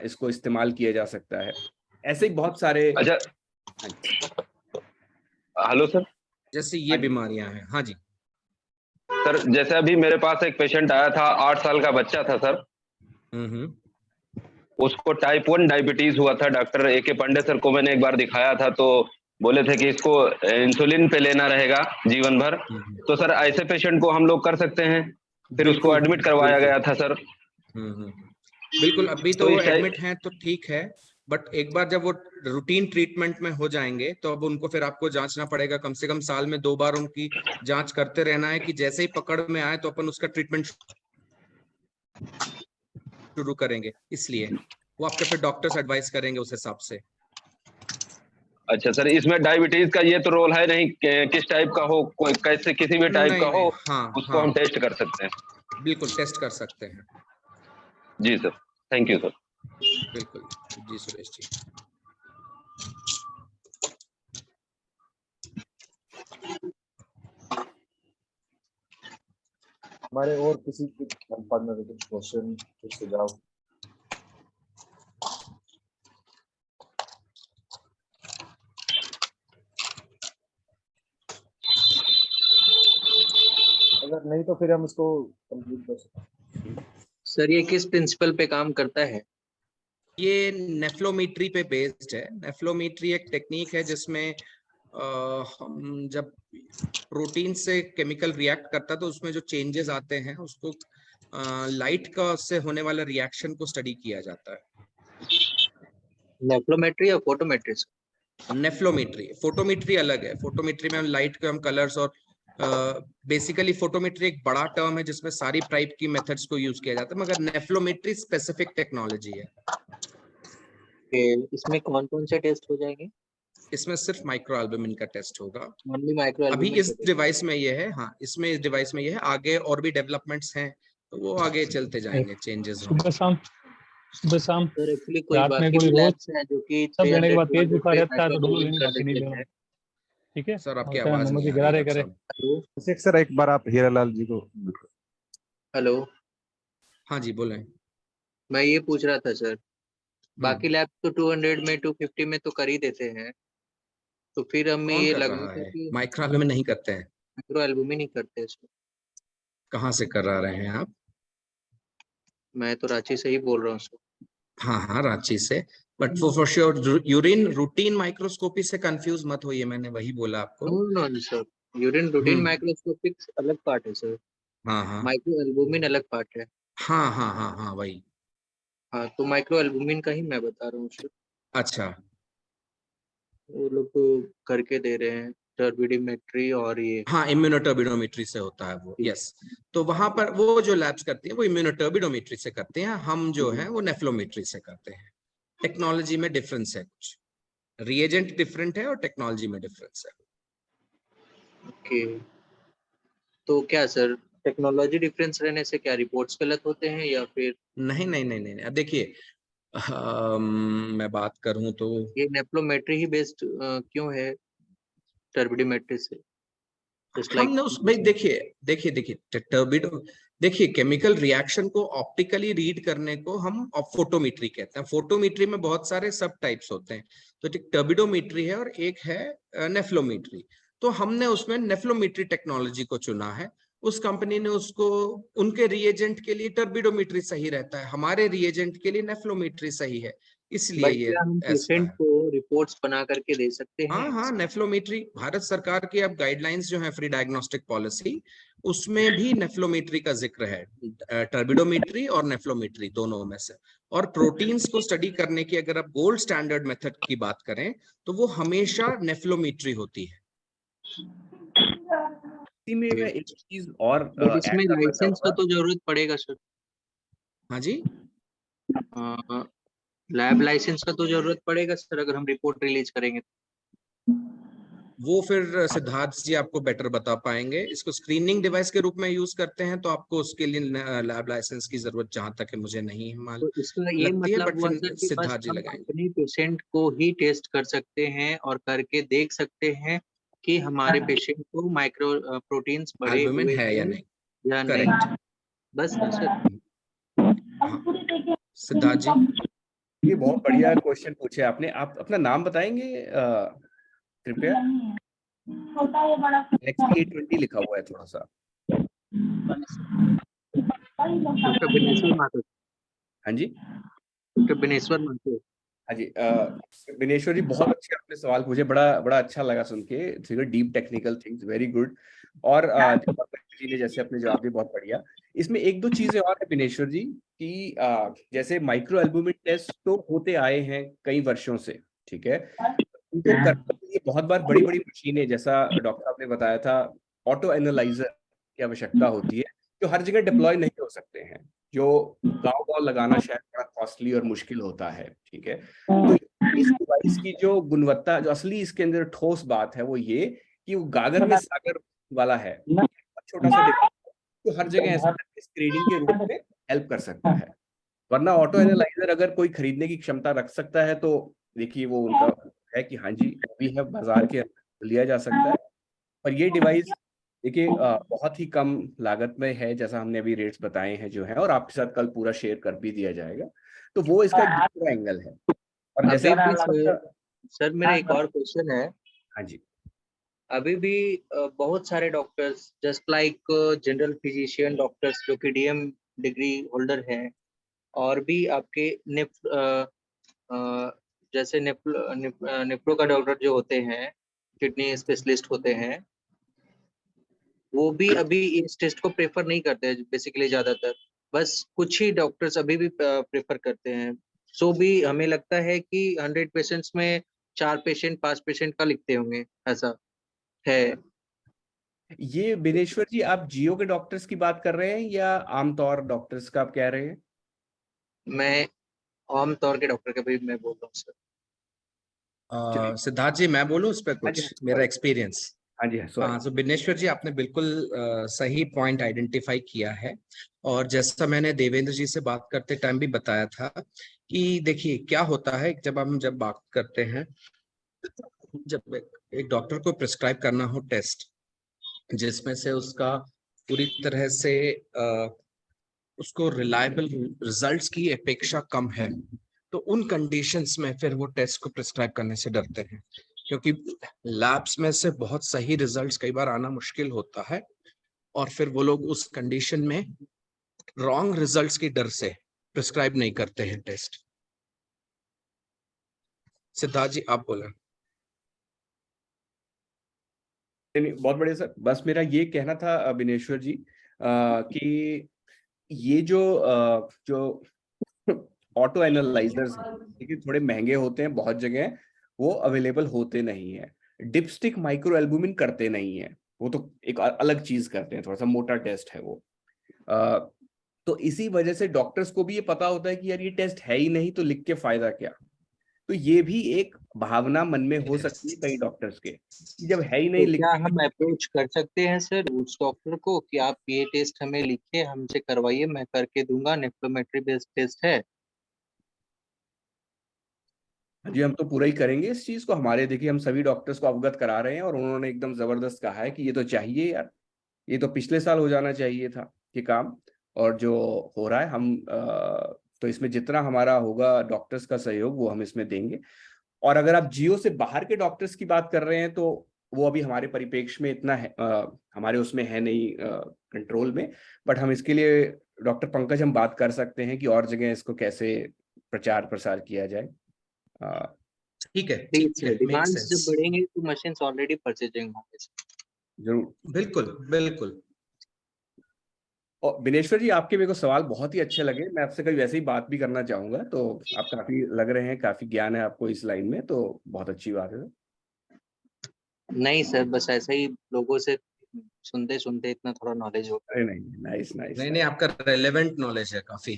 इसको इस्तेमाल किया जा सकता है। ऐसे ही बहुत सारे। अच्छा, हेलो सर। जैसे ये बीमारियां हैं, हाँ जी सर, जैसे अभी मेरे पास एक पेशेंट आया था, 8 साल का बच्चा था सर। उसको टाइप 1 डायबिटीज हुआ था। डॉक्टर AK पांडे सर को मैंने एक बार दिखाया था, तो बोले थे कि इसको इंसुलिन पे लेना रहेगा जीवन भर। तो सर ऐसे पेशेंट को हम लोग कर सकते हैं? फिर उसको एडमिट करवाया गया था सर। बिल्कुल, अभी तो एडमिट हैं तो ठीक है, बट एक बार जब वो रूटीन ट्रीटमेंट में हो जाएंगे तो अब उनको फिर आपको जांचना पड़ेगा। कम से कम साल में 2 बार उनकी जांच करते रहना है कि जैसे ही पकड़ में आए तो अपन उसका ट्रीटमेंट शुरू करेंगे। इसलिए वो आपके फिर डॉक्टर्स एडवाइस करेंगे उस हिसाब से। अच्छा सर, इसमें डायबिटीज का ये तो रोल है नहीं किस टाइप का हो, कैसे किसी भी टाइप का हो, उसको हम टेस्ट कर सकते हैं? बिल्कुल टेस्ट कर सकते हैं। जी सर, थैंक यू सर। बिल्कुल जी सुरेश जी। हमारे और किसी पार्टनर को कुछ क्वेश्चन, कुछ सुझाव? अगर नहीं तो फिर हम इसको कंप्लीट कर सकते हैं। सर ये किस प्रिंसिपल पे काम करता है? ये नेफ्लोमीट्री पे बेस्ड है। नेफ्लोमीट्री एक टेक्निक है जिसमें हम जब प्रोटीन से केमिकल रिएक्ट करता है तो उसमें जो चेंजेस आते हैं उसको लाइट का से होने वाला रिएक्शन को स्टडी किया जाता है। नेफ्लोमेट्री या फोटोमेट्री? नेफ्लोमेट्री, फोटोमेट्री अलग है। फोटोमेट्री में हम लाइट के हम कलर्स और बेसिकली फोटोमेट्री एक बड़ा टर्म है जिसमें सारी टाइप की मेथड्स को यूज किया जाता है, मगर नेफ्लोमेट्री स्पेसिफिक टेक्नोलॉजी है। इसमें कौन कौन से टेस्ट हो जाएंगे? इसमें सिर्फ माइक्रो एल्बुमिन का टेस्ट होगा। ओनली माइक्रो अभी एल्बुमिन इस डिवाइस में ये है, हाँ इसमें इस डिवाइस में ये है, आगे और भी डेवलपमेंट्स हैं तो वो आगे चलते जाएंगे, चेंजेस सुबह शाम सर एक्चुअली कोई रात में बाकी कोई भी रोज लैब्स हैं जो कि सब लेने के बाद 300 तेज 400 बुखार पे रहता है तो डोलो माइक्रो लेने कर काफी नहीं देते देना, हैं। ठीक है। सर आपकी और चाहे आवाज मोहम्मद नहीं जी आ रही गरारे डॉक्टर करे। साहब। सर एक बार आप हीरालाल जी को। हेलो, हाँ जी बोलें। मैं ये पूछ रहा था सर, बाकी लैब तो 200 में 250 में तो कर ही देते हैं, तो फिर हमें कौन ये कर लग रहा रहा था है? कि माइक्रो एल्बुमिन नहीं करते हैं। माइक्रो एल्बुमिन ही करते हैं इसको। कहाँ से करा रहे हैं आप? मैं तो रांची से ही बोल रहा हूँ सर। हाँ हाँ रांची से, बट वो for sure urine routine microscopy से कंफ्यूज मत होइए, मैंने वही बोला आपको। No sir, urine routine microscopic अलग पार्ट है सर, हाँ हाँ माइक्रो एल्बुमिन अलग पार्ट है। हाँ हाँ हाँ हाँ वही। हाँ, तो माइक्रो एल्बुमिन का ही मैं बता रहा हूँ सर। अच्छा, वो लोग तो करके दे रहे हैं टर्बिडोमेट्री और ये। हाँ इम्यूनोटर्बिडोमेट्री से होता है वो, यस। तो वहां पर वो जो लैब्स करती हैं वो इम्यूनोटर्बिडोमेट्री से करते हैं, हम जो है वो नेफ्लोमेट्री से करते हैं। टेक्नोलॉजी में डिफरेंस है, कुछ रिएजेंट डिफरेंट है और टेक्नोलॉजी में डिफरेंस है। ओके, तो क्या सर टेक्नोलॉजी डिफरेंस रहने से क्या रिपोर्ट्स गलत होते हैं या फिर? नहीं नहीं नहीं नहीं, अब देखिए मैं बात करूं तो ये नेफ्लोमेट्री ही बेस्ड क्यों है टर्बिडोमेट्री से? जस्ट लाइक हमने उस भाई देखिए टर्बिडो, देखिए केमिकल रिएक्शन को ऑप्टिकली रीड करने को हम फोटोमेट्री कहते हैं। फोटोमेट्री में बहुत सारे सब टाइप्स होते हैं, तो एक टर्बिडोमेट्री है और एक है नेफ्लोमेट्री। तो हमने उसमें नेफ्लोमेट्री टेक्नोलॉजी को चुना है। उस कंपनी ने उसको, उनके रिएजेंट के लिए टर्बिडोमेट्री सही रहता है, हमारे रिएजेंट के लिए नेफ्लोमेट्री सही है, इसलिए बट ये क्या हम ऐसा पेशेंट है। को रिपोर्ट्स बना करके दे सकते हैं? हाँ हाँ नेफ्लोमेट्री, भारत सरकार की अब गाइडलाइंस जो है फ्री डायग्नोस्टिक पॉलिसी, उसमें भी नेफ्लोमेट्री का जिक्र है, टर्बिडोमेट्री और नेफ्लोमेट्री दोनों में से। और प्रोटीन्स को स्टडी करने की अगर आप गोल्ड स्टैंडर्ड मेथड की बात करें तो वो हमेशा नेफ्लोमेट्री होती है। इसी में मैं एक चीज और बट इसमें ऐड करना लाइसेंस का चाहूंगा। तो जरूरत पड़ेगा सर। हाँ जी, लैब लाइसेंस का तो जरूरत पड़ेगा सर अगर हम रिपोर्ट रिलीज करेंगे। वो फिर सिद्धार्थ जी आपको बेटर बता पाएंगे। इसको स्क्रीनिंग डिवाइस के रूप में यूज करते हैं तो आपको उसके लिए लैब लाइसेंस की जरूरत जहां तक है मुझे नहीं तो इसका ये लगती है, मतलब बट हुआ फिर सर कि बस सिद्धार्थ जी हम लगाएंगे। अपने पेशेंट को ही टेस्ट कर सकते हैं और करके देख सकते हैं कि हमारे पेशेंट को माइक्रो प्रोटीन्स बढ़े एल्बुमिन हुए है या हैं नहीं, या करेक्ट। नहीं, बस ना सर। हाँ सिद्धार्थ जी, ये बहुत बढ़िया क्वेश्चन पूछे आपने। आप अपना नाम बताएंगे कृपया? XP820 लिखा हुआ है थोड़ा सा। डॉक्टर बिनेश्वर माथुर। हाँ जी, डॉक्टर बिनेश्वर माथुर। हाँ जी। दिनेश्वर जी बहुत अच्छे आपने सवाल पूछे, बड़ा बड़ा अच्छा लगा सुन के, deep technical things, very good. और दीपक जी ने जैसे अपने जवाब दिए बहुत बढ़िया। इसमें एक दो चीजें और है दिनेश्वर जी कि जैसे माइक्रो एल्बुमिन टेस्ट तो होते आए हैं कई वर्षों से, ठीक है। उनको करने के लिए बहुत बार बड़ी बड़ी मशीनें, जैसा डॉक्टर आपने बताया था, ऑटो एनालाइजर की आवश्यकता होती है, जो हर जगह डिप्लॉय नहीं हो सकते हैं, जो गांव गांव लगाना शायद बड़ा कॉस्टली और मुश्किल होता है, ठीक है। तो इस डिवाइस की जो गुणवत्ता, जो असली इसके अंदर ठोस बात है वो ये कि वो गागर में सागर वाला है, छोटा सा डिवाइस तो हर जगह ऐसा स्क्रीनिंग के रूप में हेल्प कर सकता है। वरना ऑटो एनालाइजर अगर कोई खरीदने की क्षमता रख सकता है तो देखिए वो उनका है कि हाँ जी भी है, बाजार के लिया जा सकता है। और ये डिवाइस देखिए बहुत ही कम लागत में है, जैसा हमने अभी रेट्स बताए हैं जो है, और आपके साथ कल पूरा शेयर कर भी दिया जाएगा। तो वो इसका एक दूसरा एंगल है। और जैसे अभी भी आप सर मेरा एक और क्वेश्चन है। हाँ जी, अभी भी बहुत सारे doctors just like general physician doctors जो कि डीएम डिग्री होल्डर हैं और भी आपके जैसे नेफ्रो का डॉक्टर जो होते हैं, किडनी स्पेशलिस्ट होते हैं, वो भी अभी इस टेस्ट को प्रेफर नहीं करते हैं बेसिकली ज्यादातर। बस कुछ ही डॉक्टर्स अभी भी प्रेफर करते हैं। सो भी हमें लगता है कि 100 पेशेंट्स में 4 पेशेंट 5 पेशेंट का लिखते होंगे, ऐसा है। ये बिनेश्वर जी, आप जियो के डॉक्टर्स की बात कर रहे हैं या आमतौर डॉक्टर्स का आप कह रहे हैं? मैं आम तौर के डॉक्टर का भी मैं बोल रहा हूँ सर। सिद्धार्थ जी, मैं बोलूं उस पर हाँ जी, कुछ मेरा एक्सपीरियंस? हाँ जी, सॉरी। हाँ, तो बिनेश्वर जी आपने बिल्कुल सही पॉइंट आइडेंटिफाई किया है। और जैसा मैंने देवेंद्र जी से बात करते टाइम भी बताया था कि देखिए क्या होता है जब बात करते हैं, जब एक डॉक्टर को प्रिस्क्राइब करना हो टेस्ट जिसमें से उसका पूरी तरह से उसको रिलायबल रिजल्ट्स की अपेक्षा कम है, तो उन कंडीशंस में फिर वो टेस्ट को प्रिस्क्राइब करने से डरते हैं, क्योंकि लैब्स में से बहुत सही रिजल्ट्स कई बार आना मुश्किल होता है और फिर वो लोग उस कंडीशन में रॉन्ग रिजल्ट्स की डर से प्रिस्क्राइब नहीं करते हैं टेस्ट। सिद्धार्थ जी आप बोला। नहीं, बहुत बढ़िया सर। बस मेरा ये कहना था बिनेश्वर जी कि ये जो ऑटो एनालाइजर्स देखिए थोड़े महंगे होते हैं, बहुत जगह वो अवेलेबल होते नहीं है। डिपस्टिक माइक्रो एल्बुमिन करते नहीं है, वो तो एक अलग चीज करते हैं, थोड़ा सा मोटा टेस्ट है वो। तो इसी वजह से डॉक्टर्स को भी ये पता होता है कि यार ये टेस्ट है ही नहीं, तो लिख के फायदा क्या। तो ये भी एक भावना मन में हो सकती है कई डॉक्टर्स के कि जब है ही नहीं तो लिख क्या हम अप्रोच कर सकते हैं सर उस डॉक्टर को कि आप ये टेस्ट हमें लिखिए, हमसे करवाइए, मैं करके दूंगा, नेफ्रोमेट्री बेस्ड टेस्ट है। जी, हम तो पूरा ही करेंगे इस चीज को। हमारे देखिए हम सभी डॉक्टर्स को अवगत करा रहे हैं और उन्होंने एकदम जबरदस्त कहा है कि ये तो चाहिए यार, ये तो पिछले साल हो जाना चाहिए था ये काम। और जो हो रहा है हम तो इसमें जितना हमारा होगा डॉक्टर्स का सहयोग वो हम इसमें देंगे। और अगर आप जियो से बाहर के डॉक्टर्स की बात कर रहे हैं तो वो अभी हमारे परिप्रेक्ष्य में इतना है, हमारे उसमें है नहीं कंट्रोल में। बट हम इसके लिए डॉक्टर पंकज हम बात कर सकते हैं कि और जगह इसको कैसे प्रचार प्रसार किया जाए। ठीक है, ठीक ठीक है, है, मेक डिमांड्स जब सेंस। बढ़ेंगे तो मशीन्स ऑलरेडी परचेजिंग होंगे। जरूर, बिल्कुल बिल्कुल। और बिनेश्वर जी आपके मेरे को सवाल बहुत ही अच्छे लगे, मैं आपसे कभी वैसे ही बात भी करना चाहूंगा। तो आप काफी लग रहे हैं, काफी ज्ञान है आपको इस लाइन में, तो बहुत अच्छी बात है। नहीं सर, बस ऐसे ही लोगों से सुनते सुनते इतना थोड़ा नॉलेज हो गया। अरे नहीं, नाइस नाइस। नहीं, आपका रेलेवेंट नॉलेज है काफी।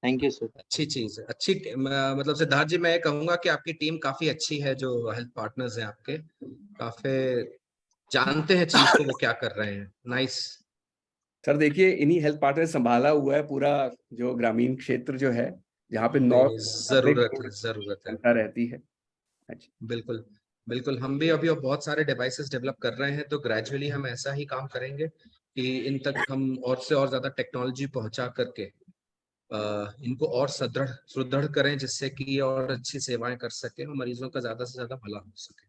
Thank you sir. अच्छी चीज है, अच्छी मतलब सिद्धार्थ जी मैं कहूंगा कि आपकी टीम काफी अच्छी है, जो हेल्थ पार्टनर्स हैं आपके काफी जानते हैं चीज को वो क्या कर रहे हैं। नाइस। सर देखिए इन्हीं हेल्थ पार्टनर संभाला हुआ है पूरा जो ग्रामीण क्षेत्र जो है, जहाँ पे नहीं, नहीं, 90 जरूरत है। जनता रहती है। अच्छा, बिल्कुल बिल्कुल। हम भी अभी बहुत सारे डिवाइसेस डेवलप कर रहे हैं, तो ग्रेजुअली हम ऐसा ही काम करेंगे कि इन तक हम और से और ज्यादा टेक्नोलॉजी पहुंचा करके इनको और सुदृढ़ करें, जिससे कि ये और अच्छी सेवाएं कर सके और मरीजों का ज्यादा से ज्यादा भला हो सके।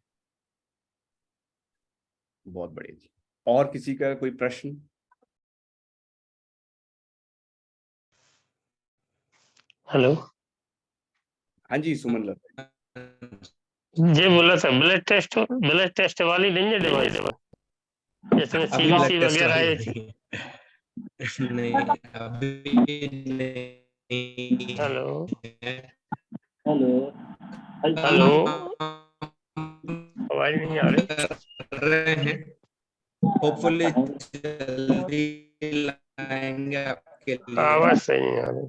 बहुत बढ़िया जी। और किसी का कोई प्रश्न? हेलो हाँ जी, सुमन लता जी बोला था ब्लड टेस्ट वाली नहीं है डिवाइस जिसमें सीबीसी वगैरह है। नहीं, अभी नहीं। हेलो हेलो हेलो आवाज नहीं आ रही। कर रहे हैं, होपफुली जल्दी लाएंगे आपके लिए। आवाज सही नहीं आ रही।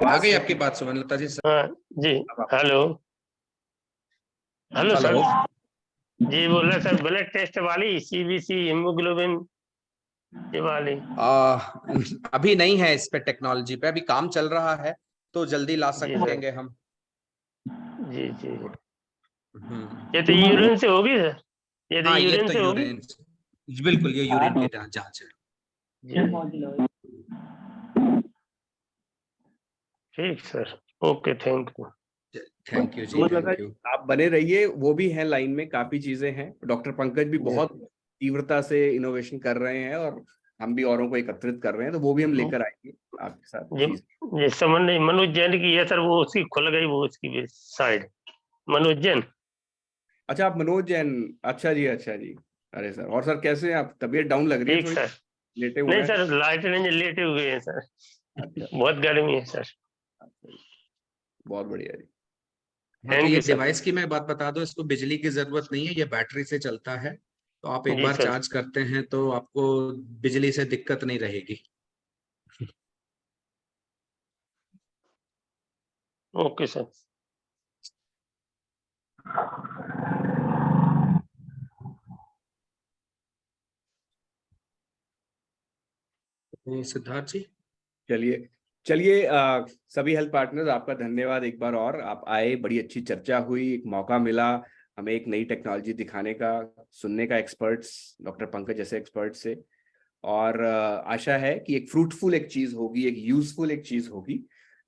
आ गई आपकी बात सुमन लता जी। हाँ जी, हेलो हेलो सर जी, बोल रहे सर ब्लड टेस्ट वाली सीबीसी हीमोग्लोबिन ये वाली। अभी नहीं है इस पे, टेक्नोलॉजी पे अभी काम चल रहा है, तो जल्दी ला सकेंगे हम। जी जी, ये तो यूरिन से होगी सर, ये तो यूरिन से होगी। बिल्कुल, ये यूरिन की जांच है। ठीक sir, okay, thank you. Thank you जी, थैंक यू। आप बने रहिए, वो भी हैं लाइन में, काफी चीजें हैं। डॉक्टर पंकज भी बहुत तीव्रता से इनोवेशन कर रहे हैं और हम भी औरों को एकत्रित कर रहे हैं, तो वो भी हम लेकर आएंगे आपके साथ। ये समझ नहीं, मनोज जैन की है सर, वो उसकी खुल गई, वो उसकी साइड मनोज जैन। अच्छा, आप मनोज जैन, अच्छा जी, अच्छा जी। अरे सर, और सर कैसे हैं आप? तबीयत डाउन लग रही है थोड़ी, सर लेटे हुए नहीं हैं? सर, लाइट नहीं लेटे हुए हैं सर। अच्छा, बहुत गर्मी है सर। बहुत बढ़िया जी। हाँ, तो थैंक ये यू सर। डिवाइस की मैं बात बता दूं, इसको बिजली की जरूरत नहीं है, ये बैटरी से चलता है। तो आप एक जी बार सर। चार्ज करते हैं तो आपको बिजली से दिक्कत नहीं रहेगी। Okay sir. तो सिद्धार्थ जी, चलिए चलिए, सभी हेल्थ पार्टनर्स आपका धन्यवाद एक बार और। आप आए, बड़ी अच्छी चर्चा हुई, एक मौका मिला हमें एक नई टेक्नोलॉजी दिखाने का, सुनने का एक्सपर्ट्स, डॉक्टर पंकज जैसे एक्सपर्ट से। और आशा है कि एक फ्रूटफुल एक चीज होगी, एक यूजफुल एक चीज होगी,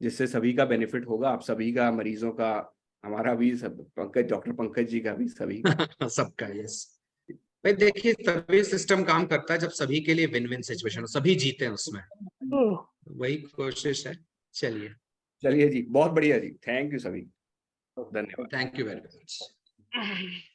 जिससे सभी का बेनिफिट होगा, आप सभी का, मरीजों का, हमारा भी, सब, पंकज, डॉक्टर पंकज जी का भी, सभी का। सबका। यस भाई, देखिए तभी सिस्टम काम करता है जब सभी के लिए विन विन सिचुएशन हो, सभी जीते हैं उसमें, वही कोशिश है। चलिए, चलिए जी, बहुत बढ़िया जी, थैंक यू सभी, धन्यवाद। Thank you very much.